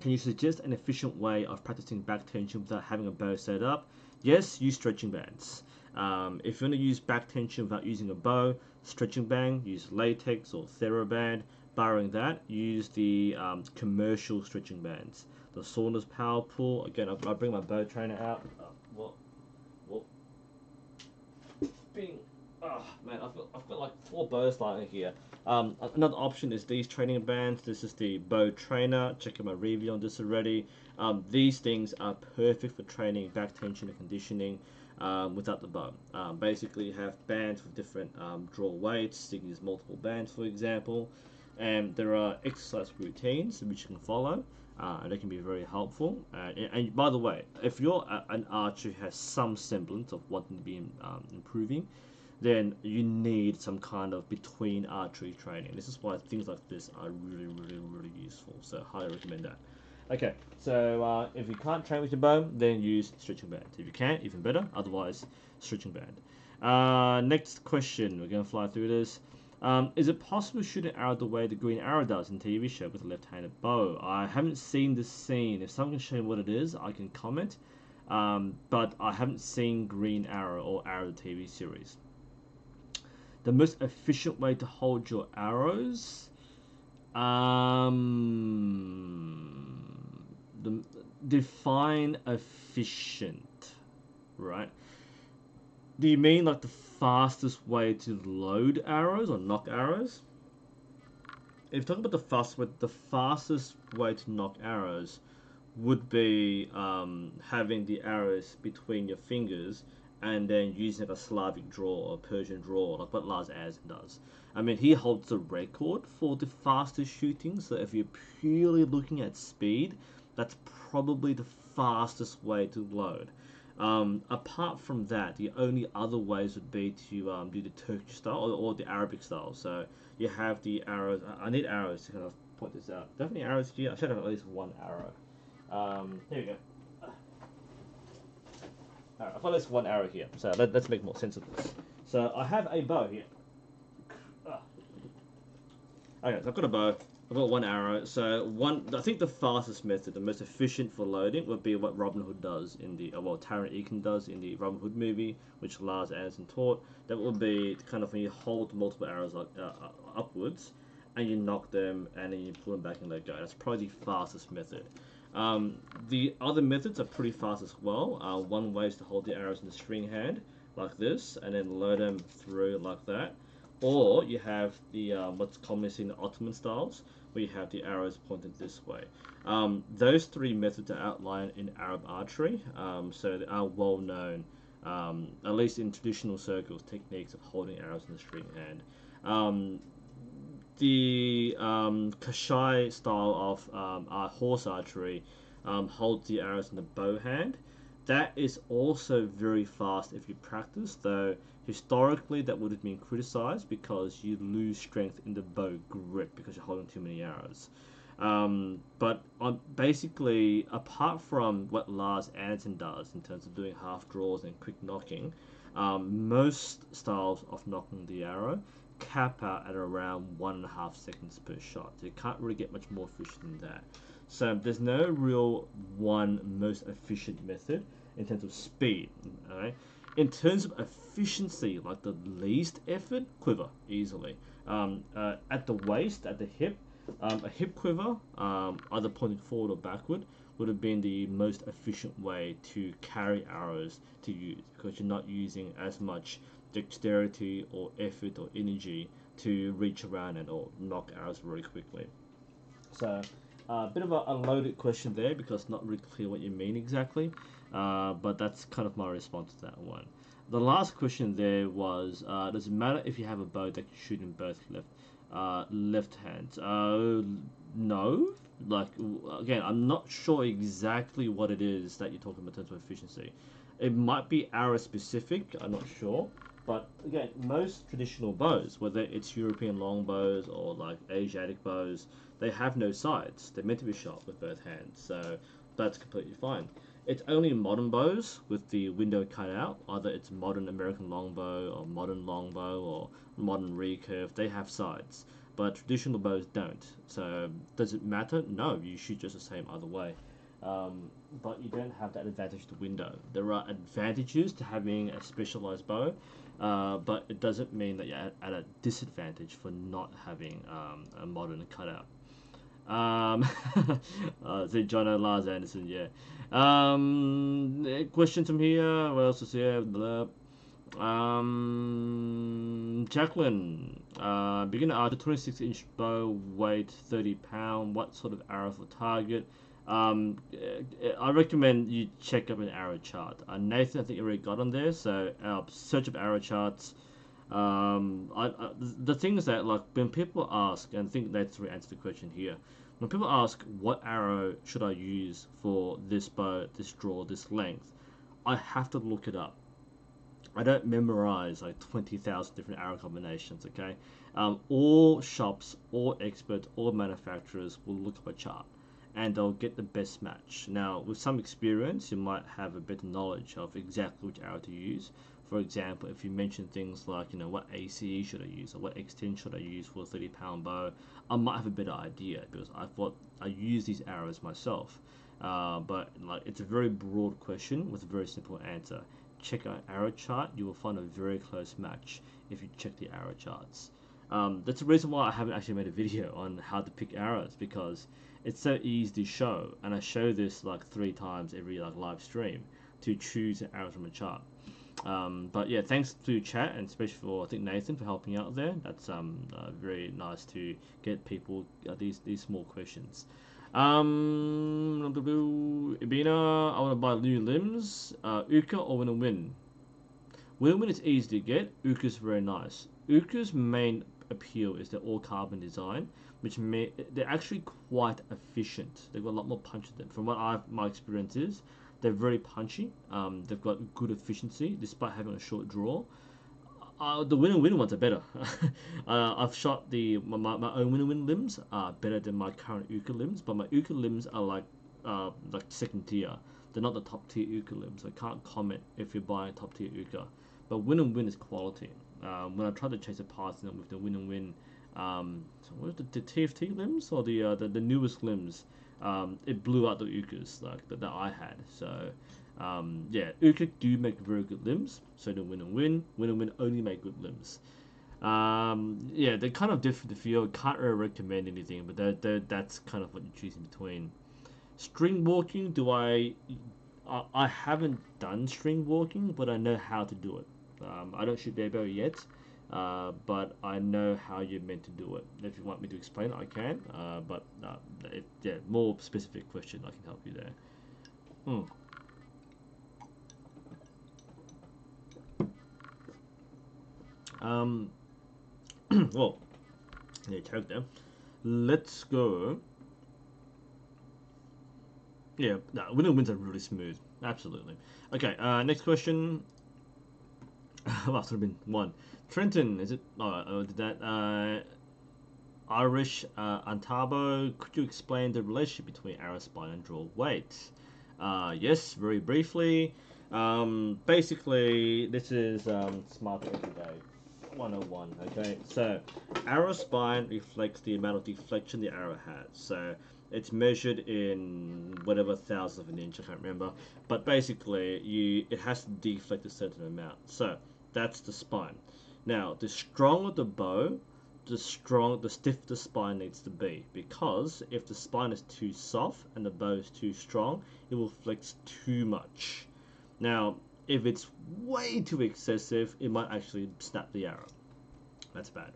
Can you suggest an efficient way of practicing back tension without having a bow set up? Yes, use stretching bands. If you want to use back tension without using a bow, stretching band, use latex or TheraBand. Barring that, use the commercial stretching bands. The Saunders Power Pull. Again, I'll bring my bow trainer out. Bing. Oh man, I've got like 4 bows lying here. Another option is these training bands. This is the bow trainer. Check out my review on this already. These things are perfect for training back tension and conditioning without the bow. Basically, you have bands with different draw weights. You can use multiple bands, for example. And there are exercise routines which you can follow, and they can be very helpful. And by the way, if you're an archer who has some semblance of wanting to be improving, then you need some kind of between archery training. This is why things like this are really, really, really useful. So highly recommend that. Okay, so if you can't train with your bow, then use stretching band. If you can, even better. Otherwise, stretching band. Next question. We're gonna fly through this. Is it possible to shoot an arrow the way the Green Arrow does in TV show with a left-handed bow? I haven't seen this scene. If someone can show me what it is, I can comment. But I haven't seen Green Arrow or Arrow the TV series. The most efficient way to hold your arrows? Define efficient, right? Do you mean like the fastest way to load arrows or knock arrows? If you're talking about the fastest way to knock arrows would be having the arrows between your fingers and then using like a Slavic draw or Persian draw, like what Lars Azin does. I mean, he holds the record for the fastest shooting, so if you're purely looking at speed, that's probably the fastest way to load. Apart from that, the only other ways would be to do the Turkish style or the Arabic style. So you have the arrows. I need arrows to kind of point this out. Definitely arrows here. I should have at least one arrow. Here we go. Alright, I've got at least one arrow here. So let's make more sense of this. So I have a bow here. Okay, so I've got a bow. I've got one arrow. So I think the fastest method, the most efficient for loading, would be what Robin Hood does in the, well, Taron Egan does in the Robin Hood movie, which Lars Anderson taught. That would be kind of when you hold multiple arrows like upwards, and you knock them, and then you pull them back and let go. That's probably the fastest method. The other methods are pretty fast as well. One way is to hold the arrows in the string hand, like this, and then load them through like that. Or you have the what's commonly seen in Ottoman styles, where you have the arrows pointed this way. Those 3 methods are outlined in Arab archery, so they are well known at least in traditional circles, techniques of holding arrows in the string hand. The Kashai style of horse archery holds the arrows in the bow hand. That is also very fast if you practice, though historically that would have been criticized because you lose strength in the bow grip because you're holding too many arrows. But basically, apart from what Lars Anderson does in terms of doing half draws and quick knocking, most styles of knocking the arrow cap out at around 1.5 seconds per shot. So you can't really get much more efficient than that. So there's no real one most efficient method in terms of speed. Alright? In terms of efficiency, like the least effort, quiver easily. At the waist, at the hip, a hip quiver, either pointing forward or backward, would have been the most efficient way to carry arrows to use because you're not using as much dexterity or effort or energy to reach around and or knock arrows very quickly. So a bit of a loaded question there because not really clear what you mean exactly, but that's kind of my response to that one. The last question there was, does it matter if you have a bow that can shoot in both left hands? No. Like, again, I'm not sure exactly what it is that you're talking about in terms of efficiency. It might be arrow specific, I'm not sure. But again, most traditional bows, whether it's European longbows or like Asiatic bows, they have no sides. They're meant to be shot with both hands, so that's completely fine. It's only modern bows with the window cut out, either it's modern American longbow or modern longbow or modern recurve, they have sides. But traditional bows don't. So does it matter? No, you shoot just the same either way. But you don't have that advantage to window. There are advantages to having a specialized bow, but it doesn't mean that you're at a disadvantage for not having a modern cutout. So John and Lars Anderson, yeah. Questions from here. What else is here? Blah. Jacqueline, beginner archer, 26-inch bow, weight 30 pound. What sort of arrow for target? I recommend you check up an arrow chart. Nathan, I think you already got on there, so search up arrow charts. The thing is that, like, when people ask, and I think that's already answered the question here, when people ask what arrow should I use for this bow, this draw, this length, I have to look it up. I don't memorize like 20,000 different arrow combinations, okay? All shops, all experts, all manufacturers will look up a chart and they'll get the best match. Now, with some experience, you might have a better knowledge of exactly which arrow to use. For example, if you mention things like, you know, what ACE should I use or what X10 should I use for a 30-pound bow, I might have a better idea because I use these arrows myself. But like, it's a very broad question with a very simple answer. Check our arrow chart, you will find a very close match if you check the arrow charts. That's the reason why I haven't actually made a video on how to pick arrows, because it's so easy to show, and I show this like 3 times every like live stream to choose an arrow from a chart. But yeah, thanks to chat and especially for I think Nathan for helping out there. That's very nice to get people these small questions. Ibina, I want to buy new limbs. Uka or Win-Win? Win-Win is easy to get. Uka is very nice. Uka's main appeal is their all carbon design, which they're actually quite efficient. They've got a lot more punch to them. From what my experience is, they're very punchy. They've got good efficiency despite having a short draw. The Win-Win ones are better. I've shot my own Win-Win limbs are better than my current Uka limbs, but my Uka limbs are like second tier. They're not the top tier Uka limbs. I can't comment if you're buying top tier Uka, but Win-Win is quality. When I tried to chase a parts with the Win-Win, so what is the TFT limbs or the newest limbs? It blew out the Ukas like that I had. So. Yeah, Uka do make very good limbs, so do Win-Win. Win-Win only make good limbs. Yeah, they're kind of different to feel. Can't really recommend anything, but that's kind of what you choose in between. String walking, I haven't done string walking, but I know how to do it. I don't shoot bear yet, but I know how you're meant to do it. If you want me to explain it, I can. But yeah, more specific question, I can help you there. Um, well, yeah, character. Let's go. Yeah, no, winner wins are really smooth. Absolutely. Okay, next question. Well, should have been one. Trenton, is it? Oh, did that? Irish Antabo, could you explain the relationship between arrow spine and draw weight? Yes, very briefly. Basically, this is Smart Everyday 101. Okay, so arrow spine reflects the amount of deflection the arrow has. So it's measured in whatever thousandth of an inch, I can't remember. But basically, it has to deflect a certain amount. So that's the spine. Now, the stronger the bow, the stiff the spine needs to be, because if the spine is too soft and the bow is too strong, it will flex too much. Now, if it's way too excessive, it might actually snap the arrow. That's bad.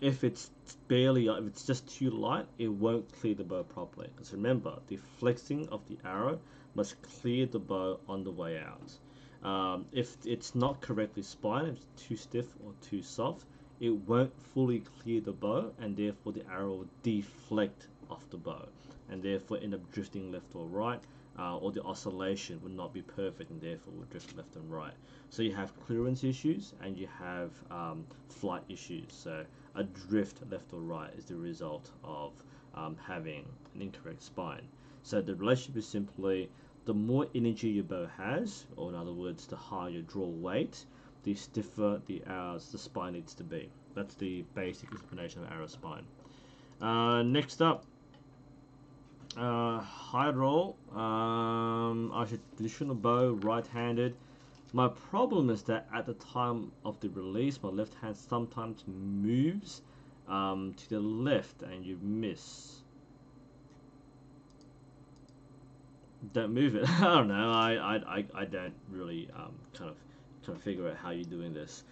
If it's if it's just too light, it won't clear the bow properly. Because remember, the flexing of the arrow must clear the bow on the way out. If it's not correctly spined, if it's too stiff or too soft, it won't fully clear the bow, and therefore the arrow will deflect off the bow, and therefore end up drifting left or right, or the oscillation would not be perfect, and therefore will drift left and right. So you have clearance issues and you have flight issues. So a drift left or right is the result of having an incorrect spine. So the relationship is simply the more energy your bow has, or in other words, the higher your draw weight, the stiffer the spine needs to be. That's the basic explanation of arrow spine. Next up, high roll. I should traditional bow, right-handed. My problem is that at the time of the release, my left hand sometimes moves to the left, and you miss. Don't move it. I don't know. I don't really kind of figure out how you're doing this.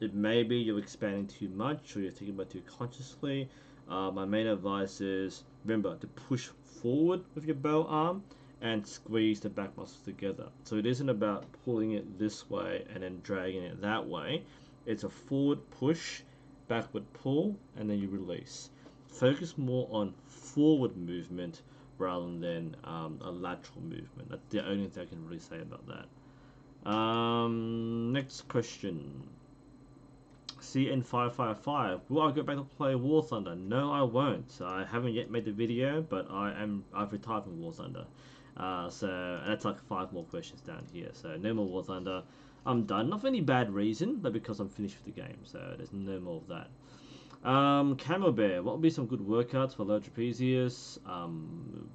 It may be you're expanding too much, or you're thinking about too consciously. My main advice is remember to push forward with your bow arm and squeeze the back muscles together. So it isn't about pulling it this way and then dragging it that way. It's a forward push, backward pull, and then you release. Focus more on forward movement rather than a lateral movement. That's the only thing I can really say about that. Next question. CN555. Will I go back to play War Thunder? No, I won't. I haven't yet made the video, but I've retired from War Thunder. So that's like 5 more questions down here. So no more War Thunder. I'm done. Not for any bad reason, but because I'm finished with the game. So there's no more of that. Camo Bear, what would be some good workouts for low trapezius?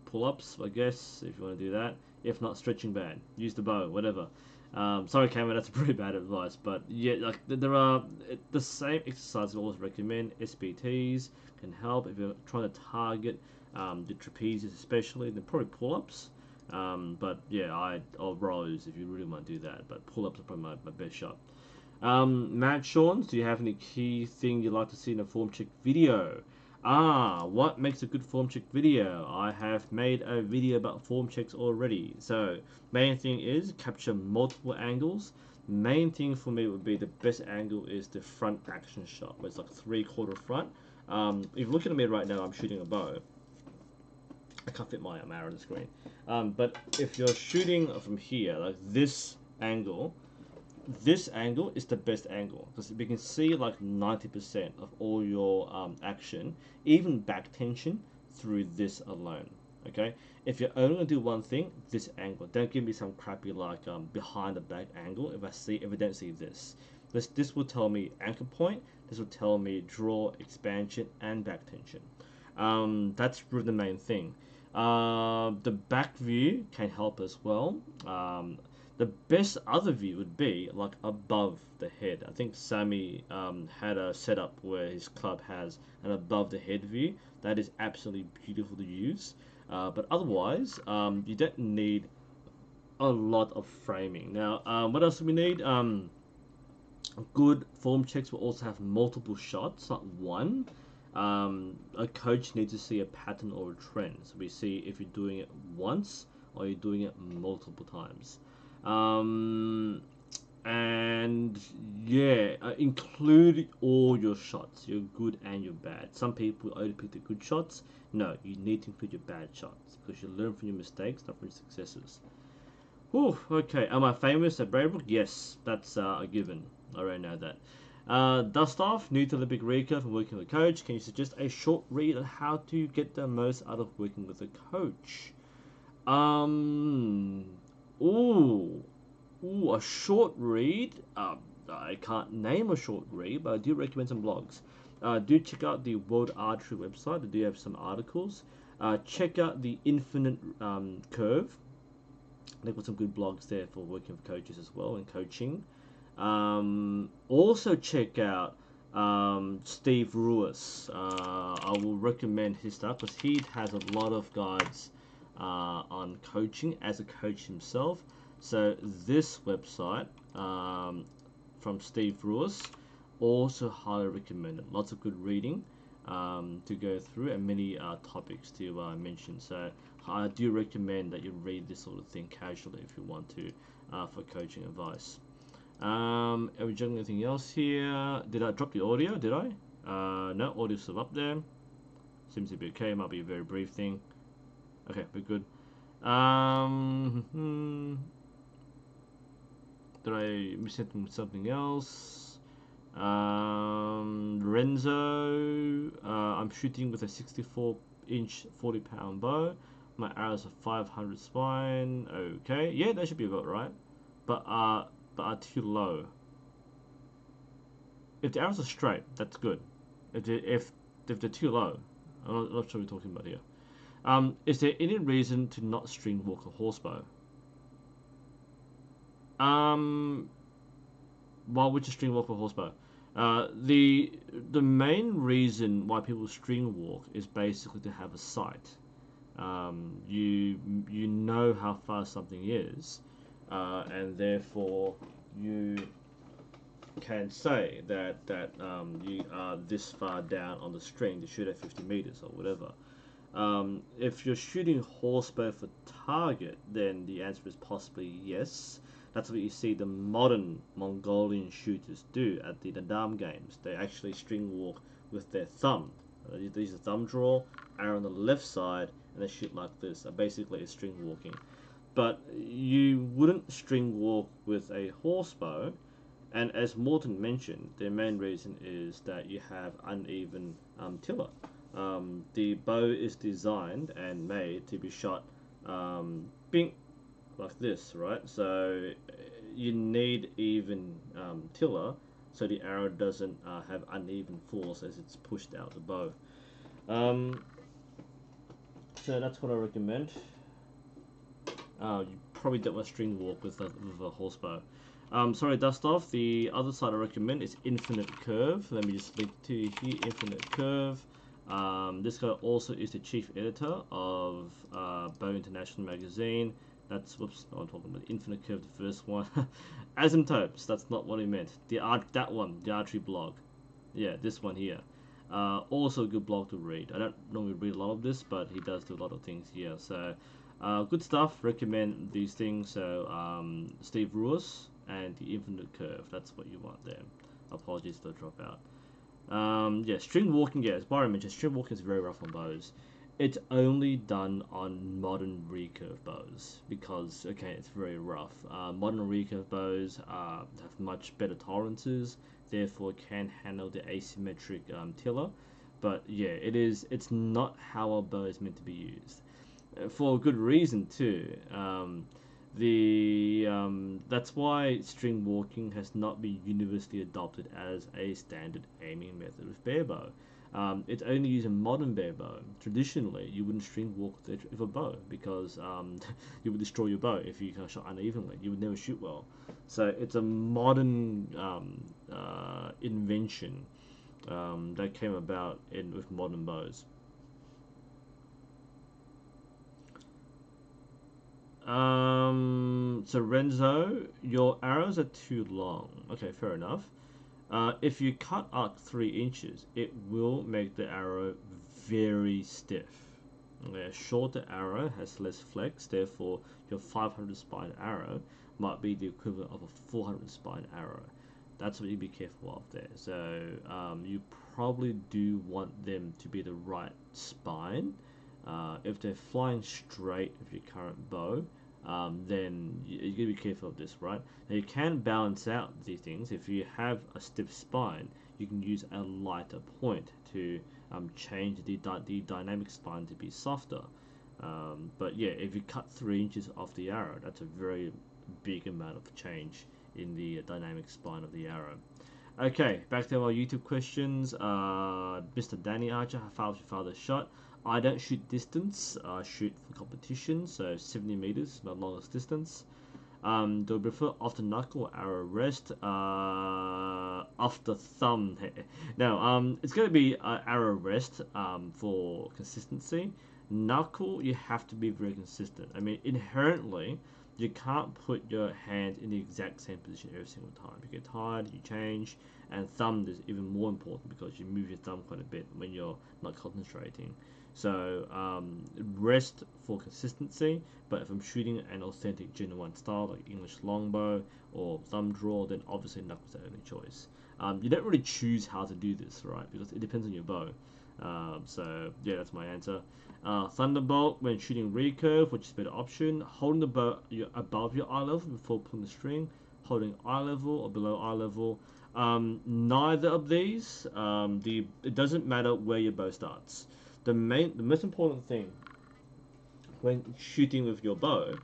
Pull-ups, I guess, if you want to do that. If not, stretching band. Use the bow, whatever. Sorry, Camo, that's pretty bad advice, but yeah, like there are the same exercises I always recommend. SBTs can help if you're trying to target the trapezius, especially. Then probably pull-ups. But yeah, or rows if you really want to do that. But pull-ups are probably my best shot. Matt Shawns, do you have any key thing you'd like to see in a form check video? What makes a good form check video? I have made a video about form checks already. So, main thing is capture multiple angles. Main thing for me would be the best angle is the front action shot, where it's like 3/4 front. If you're looking at me right now, I'm shooting a bow. I can't fit my arrow on the screen. But if you're shooting from here, like this angle is the best angle, because we can see like 90% of all your action, even back tension, through this alone. Okay, if you're only going to do one thing, this angle. Don't give me some crappy like behind the back angle. If I don't see this will tell me anchor point. This will tell me draw, expansion, and back tension. That's really the main thing. The back view can help as well. The best other view would be like above the head. I think Sammy had a setup where his club has an above the head view. That is absolutely beautiful to use. But otherwise, you don't need a lot of framing. Now, what else do we need? Good form checks will also have multiple shots, not one. A coach needs to see a pattern or a trend. So we see if you're doing it once or you're doing it multiple times. And Yeah, include all your shots, your good and your bad. Some people only pick the good shots. No, you need to include your bad shots because you learn from your mistakes, not from your successes. Whew, okay, am I famous at Braybrook? Yes, that's a given. I already know that. Dust off, new to the big recurve and working with a coach. Can you suggest a short read on how to get the most out of working with a coach? Um, ooh, a short read. I can't name a short read, but I do recommend some blogs. Do check out the World Archery website. They do have some articles. Check out the Infinite Curve. They've got some good blogs there for working with coaches as well and coaching. Also check out Steve Ruiz. I will recommend his stuff because he has a lot of guides on coaching as a coach himself. So this website from Steve Ruiz, also highly recommended. Lots of good reading to go through and many topics to mention. So I do recommend that you read this sort of thing casually if you want to for coaching advice. Are we doing anything else here? Did I drop the audio? Did I? No, audio's still up there. Seems to be okay. Might be a very brief thing. Okay, we're good. Did I miss something else? Renzo. I'm shooting with a 64-inch 40-pound bow. My arrows are 500 spine. Okay, yeah, that should be about right. But are too low. If the arrows are straight, that's good. If they're too low, I'm not sure what we're talking about here. Is there any reason to not string walk a horsebow? Why would you string walk a horsebow? The main reason why people string walk is basically to have a sight. You know how far something is, and therefore you can say that you are this far down on the string to shoot at 50 meters or whatever. If you're shooting horsebow for target, then the answer is possibly yes. That's what you see the modern Mongolian shooters do at the Nadam games. They actually string walk with their thumb. They use a thumb draw, arrow on the left side, and they shoot like this. Basically, it's string walking. But you wouldn't string walk with a horsebow, and as Morton mentioned, the main reason is that you have uneven tiller. The bow is designed and made to be shot bing, like this, right? So you need even tiller so the arrow doesn't have uneven force as it's pushed out the bow. So that's what I recommend. You probably don't want to string walk with a horse bow. Sorry, dust off. The other side I recommend is Infinite Curve. Let me just link to you here, Infinite Curve. This guy also is the chief editor of Bow International magazine. That's, whoops, no, I'm talking about Infinite Curve, the first one. Asymptotes, that's not what he meant. That one, the archery blog. Yeah, this one here. Also a good blog to read. I don't normally read a lot of this, but he does do a lot of things here. So, good stuff. Recommend these things. So, Steve Ruiz and the Infinite Curve. That's what you want there. Apologies for the dropout. Yeah, string walking, yeah, as Byron mentioned, string walking is very rough on bows. It's only done on modern recurve bows because, okay, it's very rough. Modern recurve bows have much better tolerances, therefore can handle the asymmetric tiller. But yeah, it's not how a bow is meant to be used. For a good reason too. That's why string walking has not been universally adopted as a standard aiming method with bare bow. It's only used in modern bare bow. Traditionally, you wouldn't string walk with a bow because you would destroy your bow if you shot unevenly. You would never shoot well. So it's a modern invention that came about with modern bows. So Renzo, your arrows are too long. Okay, fair enough. If you cut arc 3 inches, it will make the arrow very stiff. Okay, a shorter arrow has less flex, therefore your 500 spine arrow might be the equivalent of a 400 spine arrow. That's what you be careful of there. So you probably do want them to be the right spine. If they're flying straight with your current bow, then you gotta be careful of this, right? Now you can balance out these things. If you have a stiff spine, you can use a lighter point to change the dynamic spine to be softer. But yeah, if you cut 3 inches off the arrow, that's a very big amount of change in the dynamic spine of the arrow. Okay, back to our YouTube questions. Mr. Danny Archer, how far was your father's shot? I don't shoot distance, I shoot for competition, so 70 meters, my longest distance. Do I prefer off the knuckle or arrow rest? Off the thumb. Now, it's going to be arrow rest for consistency. Knuckle, you have to be very consistent. I mean, inherently, you can't put your hand in the exact same position every single time. You get tired, you change, and thumb is even more important because you move your thumb quite a bit when you're not concentrating. So rest for consistency, but if I'm shooting an authentic genuine style like English longbow or thumb draw, then obviously knuckles are the only choice. You don't really choose how to do this, right? Because it depends on your bow. So yeah, that's my answer. Thunderbolt when shooting recurve, which is a better option. Holding the bow above your eye level before pulling the string. Holding eye level or below eye level. Neither of these. It doesn't matter where your bow starts. The most important thing when shooting with your bow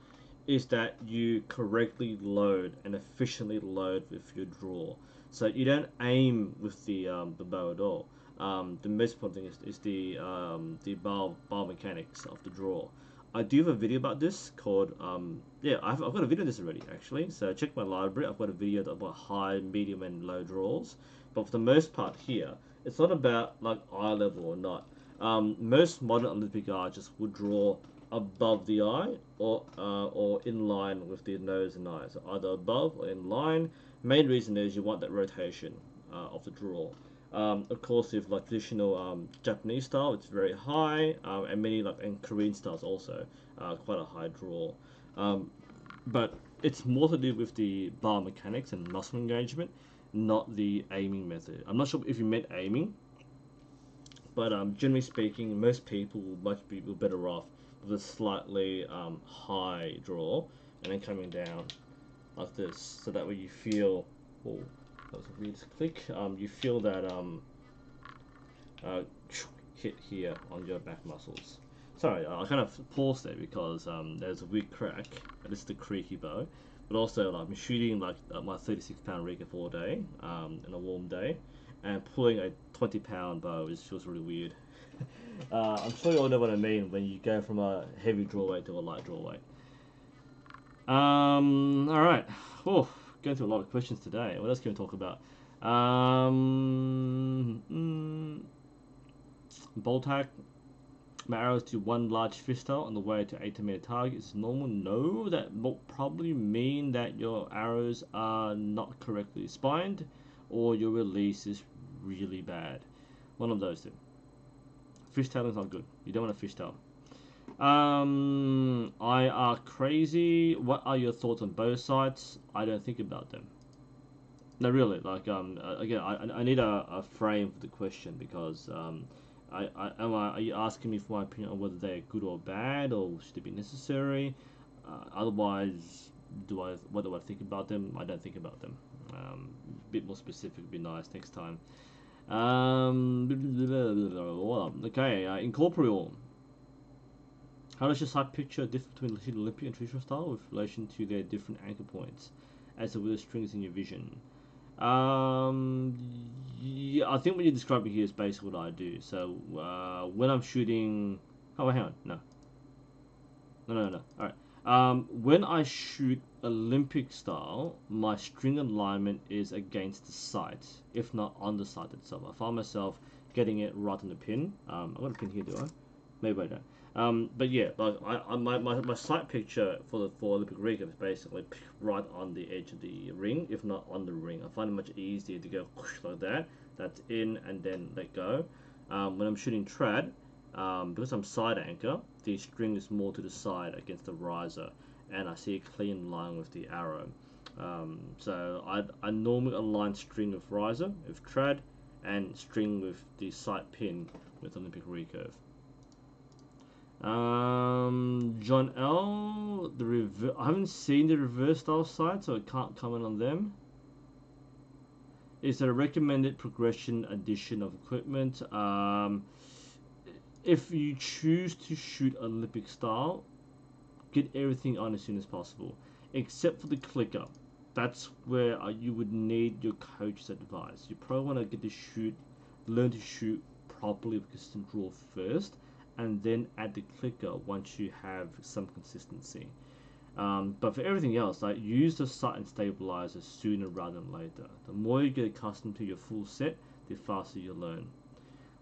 is that you correctly load and efficiently load with your draw. So you don't aim with the bow at all. The most important thing is the bar mechanics of the draw. I do have a video about this called yeah, I've got a video of this already actually. So check my library. I've got a video about high, medium, and low draws. But for the most part here, it's not about like eye level or not. Most modern Olympic archers would draw above the eye or in line with the nose and eyes, so either above or in line. Main reason is you want that rotation of the draw. Of course, with like traditional Japanese style, it's very high, and many like in Korean styles also quite a high draw. But it's more to do with the bar mechanics and muscle engagement, not the aiming method. I'm not sure if you meant aiming. But generally speaking, most people will be better off with a slightly high draw and then coming down like this, so that way you feel. Oh, that was a weird click. You feel that hit here on your back muscles. Sorry, I kind of paused there because there's a weird crack. This is the creaky bow, but also like, I'm shooting like my 36-pound recurve all day in a warm day. And pulling a 20-pound bow just feels really weird. I'm sure you all know what I mean when you go from a heavy draw weight to a light draw weight. Alright. Oh, going through a lot of questions today. What else can we talk about? Bolt hack. My arrows to one large fistile on the way to 8-meter target is normal. No, that will probably mean that your arrows are not correctly spined, or your release is really bad. One of those two. Fishtail is not good. You don't want a fishtail. I are crazy. What are your thoughts on bow sights? I don't think about them. No, really. Like again, I need a frame for the question because are you asking me for my opinion on whether they're good or bad, or should they be necessary? Otherwise, what do I think about them? I don't think about them. A bit more specific would be nice next time. Okay, incorporeal. How does your sight picture differ between the Olympic and traditional style with relation to their different anchor points, as with the strings in your vision? Yeah, I think what you're describing here is basically what I do. So when I'm shooting, oh hang on, no. All right. When I shoot Olympic style, my string alignment is against the sight, if not on the sight itself. I find myself getting it right on the pin. I've got a pin here, do I? Maybe I don't. But yeah, like my sight picture for Olympic recurve is basically right on the edge of the ring, if not on the ring. I find it much easier to go like that. That's in and then let go. When I'm shooting trad, because I'm side anchor, the string is more to the side against the riser, and I see a clean line with the arrow. So I normally align string with riser, with tread, and string with the side pin with Olympic recurve. John L. I haven't seen the reverse style side, so I can't comment on them. Is there a recommended progression addition of equipment? If you choose to shoot Olympic style, get everything on as soon as possible, except for the clicker. That's where you would need your coach's advice. You probably want to learn to shoot properly with consistent draw first, and then add the clicker once you have some consistency. But for everything else, like, use the sight and stabilizer sooner rather than later. The more you get accustomed to your full set, the faster you learn.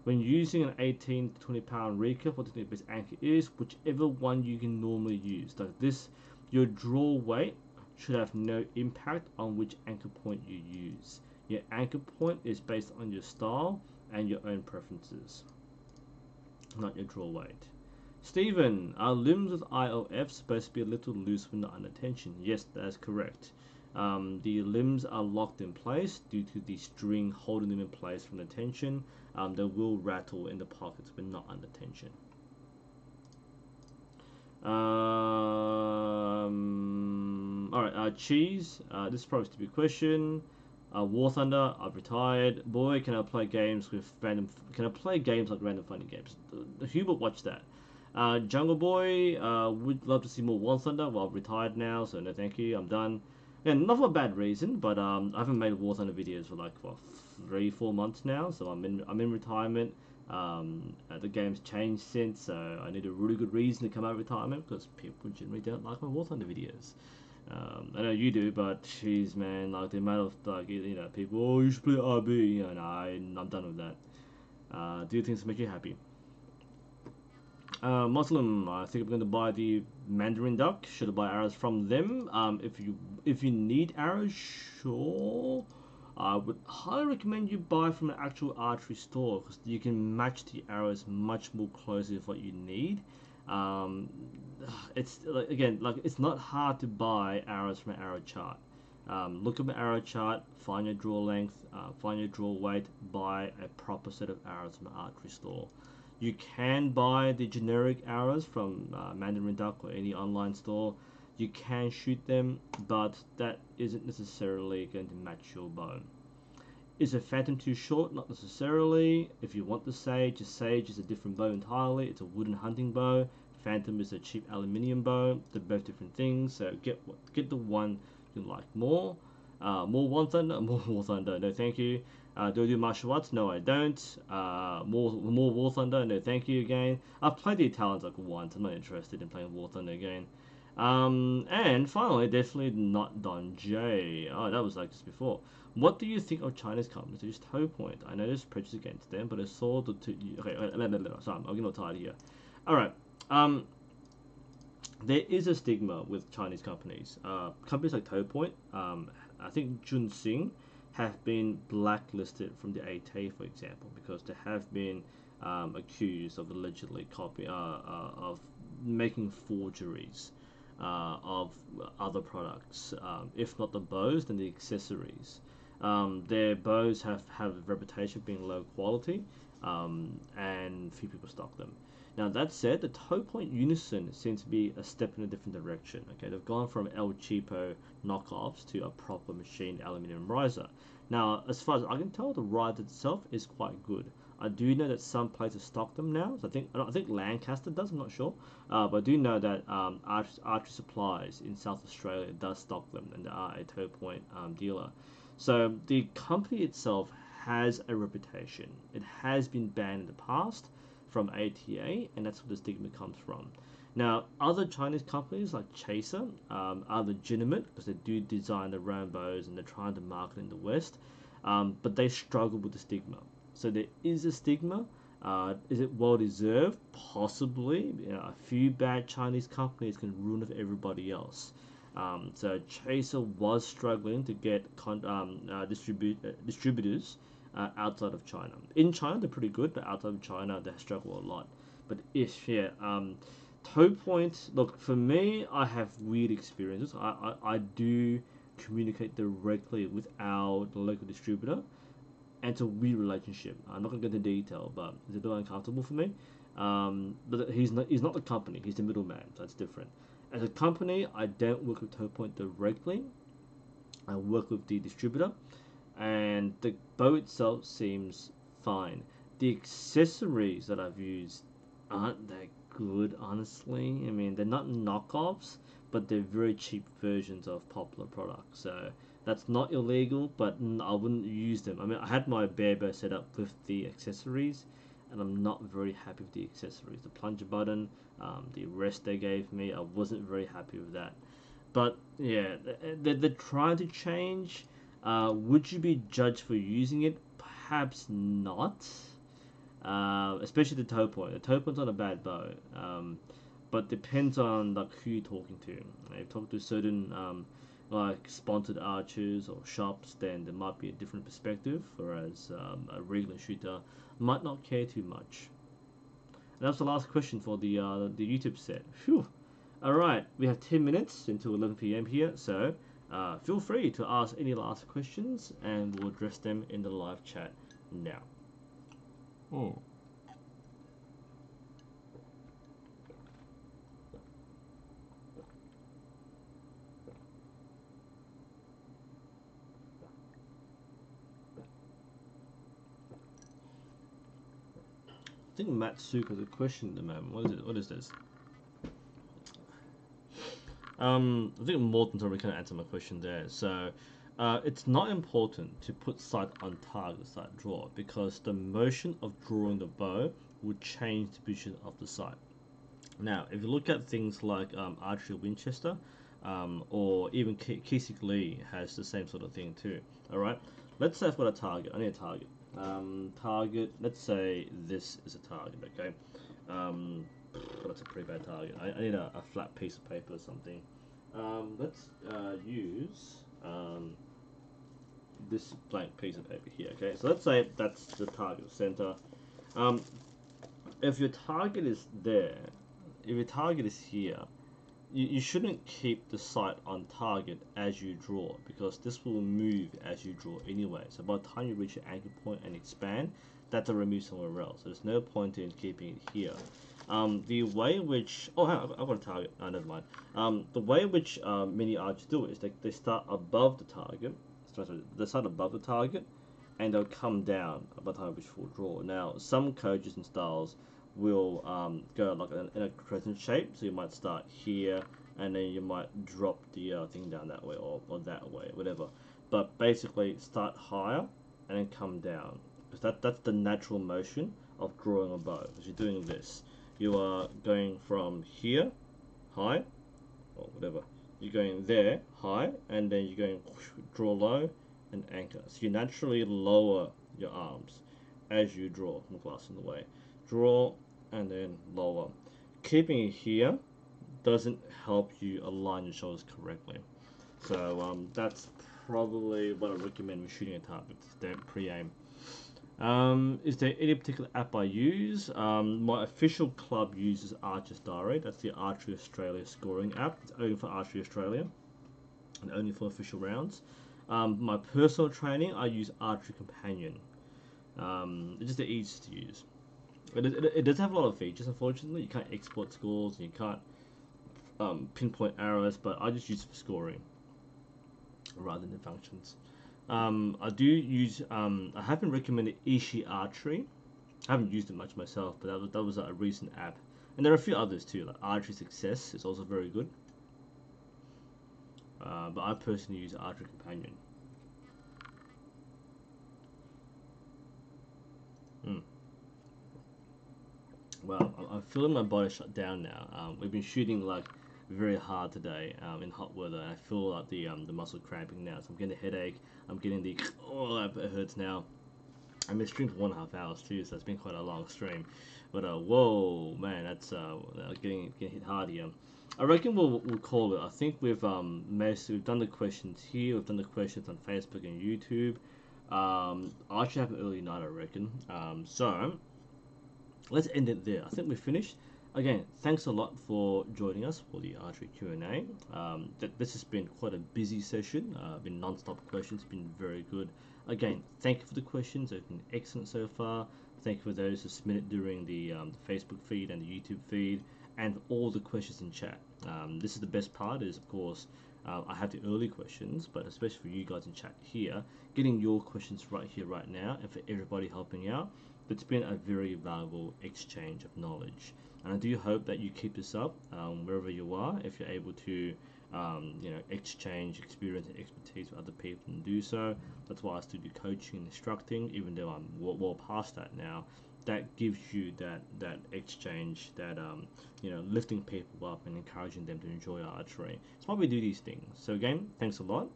When using an 18 to 20 pound recurve, what the best anchor is, whichever one you can normally use. Like this, your draw weight should have no impact on which anchor point you use. Your anchor point is based on your style and your own preferences, not your draw weight. Stephen, are limbs with IOF supposed to be a little loose when not under tension? Yes, that is correct. The limbs are locked in place due to the string holding them in place from the tension. They will rattle in the pockets when not under tension. Alright, Cheese, this is probably a stupid question. War Thunder, I've retired. Boy, can I play games with random... Can I play games like random funny games? Who would watch that? Jungle Boy, would love to see more War Thunder. Well, I've retired now, so no thank you, I'm done. And not for a bad reason, but I haven't made War Thunder videos for like, what, 3-4 months now, so I'm in retirement. The game's changed since, so I need a really good reason to come out of retirement, because people generally don't like my War Thunder videos. I know you do, but jeez, man, like the amount of, like, you know, people, oh, you should play RB, you know, nah, I'm done with that. Do things to make you happy. Muslim, I think I'm going to buy the Mandarin Duck. Should I buy arrows from them? If you need arrows, sure. I would highly recommend you buy from an actual archery store, because you can match the arrows much more closely with what you need. It's like, again, like, it's not hard to buy arrows from an arrow chart. Look at my arrow chart, find your draw length, find your draw weight, buy a proper set of arrows from an archery store. You can buy the generic arrows from Mandarin Duck or any online store. You can shoot them, but that isn't necessarily going to match your bow. Is a Phantom too short? Not necessarily. If you want the Sage is a different bow entirely. It's a wooden hunting bow. Phantom is a cheap aluminium bow. They're both different things, so get the one you like more. More War Thunder? More War Thunder, no thank you. Do I do martial arts? No, I don't. More War Thunder? No thank you again. I've played the Italians like once. I'm not interested in playing War Thunder again. And finally, definitely not Don J. Oh, that was like just before. What do you think of Chinese companies? They use Toe Point. I know there's prejudice against them, but I saw the two. Okay, sorry, I'm getting tired here. All right. There is a stigma with Chinese companies. Companies like Toe Point, I think Junsing, have been blacklisted from the ATA, for example, because they have been accused of allegedly of making forgeries of other products, if not the bows, then the accessories. Their bows have a reputation of being low quality, and few people stock them. Now that said, the Toe Point Unison seems to be a step in a different direction. Okay, they've gone from El Cheapo knockoffs to a proper machined aluminium riser. Now, as far as I can tell, the riser itself is quite good. I do know that some places stock them now. So I think Lancaster does. I'm not sure, but I do know that Archery Supplies in South Australia does stock them, and they are a Toe Point dealer. So the company itself has a reputation. It has been banned in the past from ATA, and that's where the stigma comes from. Now, other Chinese companies like Chaser are legitimate because they do design their own bows and they're trying to market in the West, but they struggle with the stigma. So there is a stigma. Is it well deserved? Possibly. You know, a few bad Chinese companies can ruin it for everybody else. So Chaser was struggling to get distributors outside of China. In China, they're pretty good, but outside of China, they struggle a lot. But Toe Point, look, for me, I have weird experiences. I do communicate directly with our local distributor, and it's a weird relationship. I'm not gonna get into detail, but it's a bit uncomfortable for me. But he's not the company. He's the middleman. So that's different. As a company, I don't work with Towpoint directly. I work with the distributor, and the bow itself seems fine. The accessories that I've used aren't that good, honestly. I mean, they're not knockoffs, but they're very cheap versions of popular products. So that's not illegal, but I wouldn't use them. I mean, I had my bear bow set up with the accessories, and I'm not very happy with the accessories. The plunger button, the rest they gave me, I wasn't very happy with that. But yeah, they're trying to change. Would you be judged for using it? Perhaps not. Especially the toe point. The toe point's not a bad bow, but depends on like who you're talking to. If you talk to certain like sponsored archers or shops, then there might be a different perspective. Whereas a regular shooter might not care too much. And that's the last question for the YouTube set. Phew. All right, we have 10 minutes until 11 p.m. here, so feel free to ask any last questions, and we'll address them in the live chat now. I think Matsuka has a question at the moment. What is it? What is this? I think Morton's already kind of answered my question there. So, it's not important to put sight on target, sight draw, because the motion of drawing the bow would change the position of the sight. Now, if you look at things like Archery Winchester, or even Kisik Lee has the same sort of thing too. All right, let's say I've got a target. I need a target. Target. Let's say this is a target. Okay. That's a pretty bad target. I need a flat piece of paper or something. Let's use this blank piece of paper here. Okay, so let's say that's the target center. If your target is there, if your target is here, you shouldn't keep the sight on target as you draw, because this will move as you draw anyway. So by the time you reach your anchor point and expand, that's a remove somewhere else. So there's no point in keeping it here. The way in which, oh, hang on, I've got a target. Oh, never mind. The way in which many archers do it is they start above the target. Sorry, they start above the target, and they'll come down by the time they reach full draw. Now, some coaches and styles will go like in a crescent shape. So you might start here, and then you might drop the thing down that way or that way, whatever. But basically, start higher and then come down, because that's the natural motion of drawing a bow. Because you're doing this. You are going from here, high, or whatever. You're going there, high, and then you're going draw low and anchor. So you naturally lower your arms as you draw. My glass in the way. Draw and then lower. Keeping it here doesn't help you align your shoulders correctly. So that's probably what I recommend when shooting a target. Don't pre-aim. Is there any particular app I use? My official club uses Archer's Diary. That's the Archery Australia scoring app. It's only for Archery Australia and only for official rounds. My personal training, I use Archery Companion. It's just the easiest to use. It does have a lot of features. Unfortunately, you can't export scores and you can't pinpoint arrows, but I just use it for scoring rather than functions. I do use, I haven't recommended Ishi Archery. I haven't used it much myself, but that was a recent app. And there are a few others too, like Archery Success is also very good. But I personally use Archery Companion. Well, I'm feeling my body shut down now. We've been shooting like very hard today in hot weather, and I feel like the muscle cramping now. So I'm getting a headache. I'm getting the oh, it hurts now. I mean, stream for 1.5 hours too, so it's been quite a long stream. But whoa, man, that's getting hit hard here. I reckon we'll call it. I think we've done the questions here. We've done the questions on Facebook and YouTube. I should have an early night, I reckon. So let's end it there. I think we're finished. Again, thanks a lot for joining us for the archery Q&A. This has been quite a busy session. Been non-stop questions, been very good. Again, thank you for the questions. They've been excellent so far. Thank you for those who submitted during the Facebook feed and the YouTube feed, and all the questions in chat. This is the best part. Is of course I have the early questions, but especially for you guys in chat here, getting your questions right here, right now, and for everybody helping out. It's been a very valuable exchange of knowledge. And I do hope that you keep this up wherever you are. If you're able to, exchange experience and expertise with other people and do so. That's why I still do coaching and instructing, even though I'm well past that now. That gives you that exchange, that lifting people up and encouraging them to enjoy archery. It's why we do these things. So again, thanks a lot.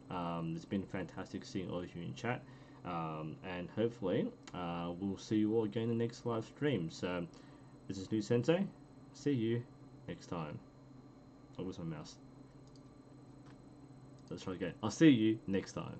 It's been fantastic seeing all of you in chat. And hopefully we'll see you all again in the next live stream. So this is NUSensei. See you next time. Oh, where's my mouse? Let's try again. I'll see you next time.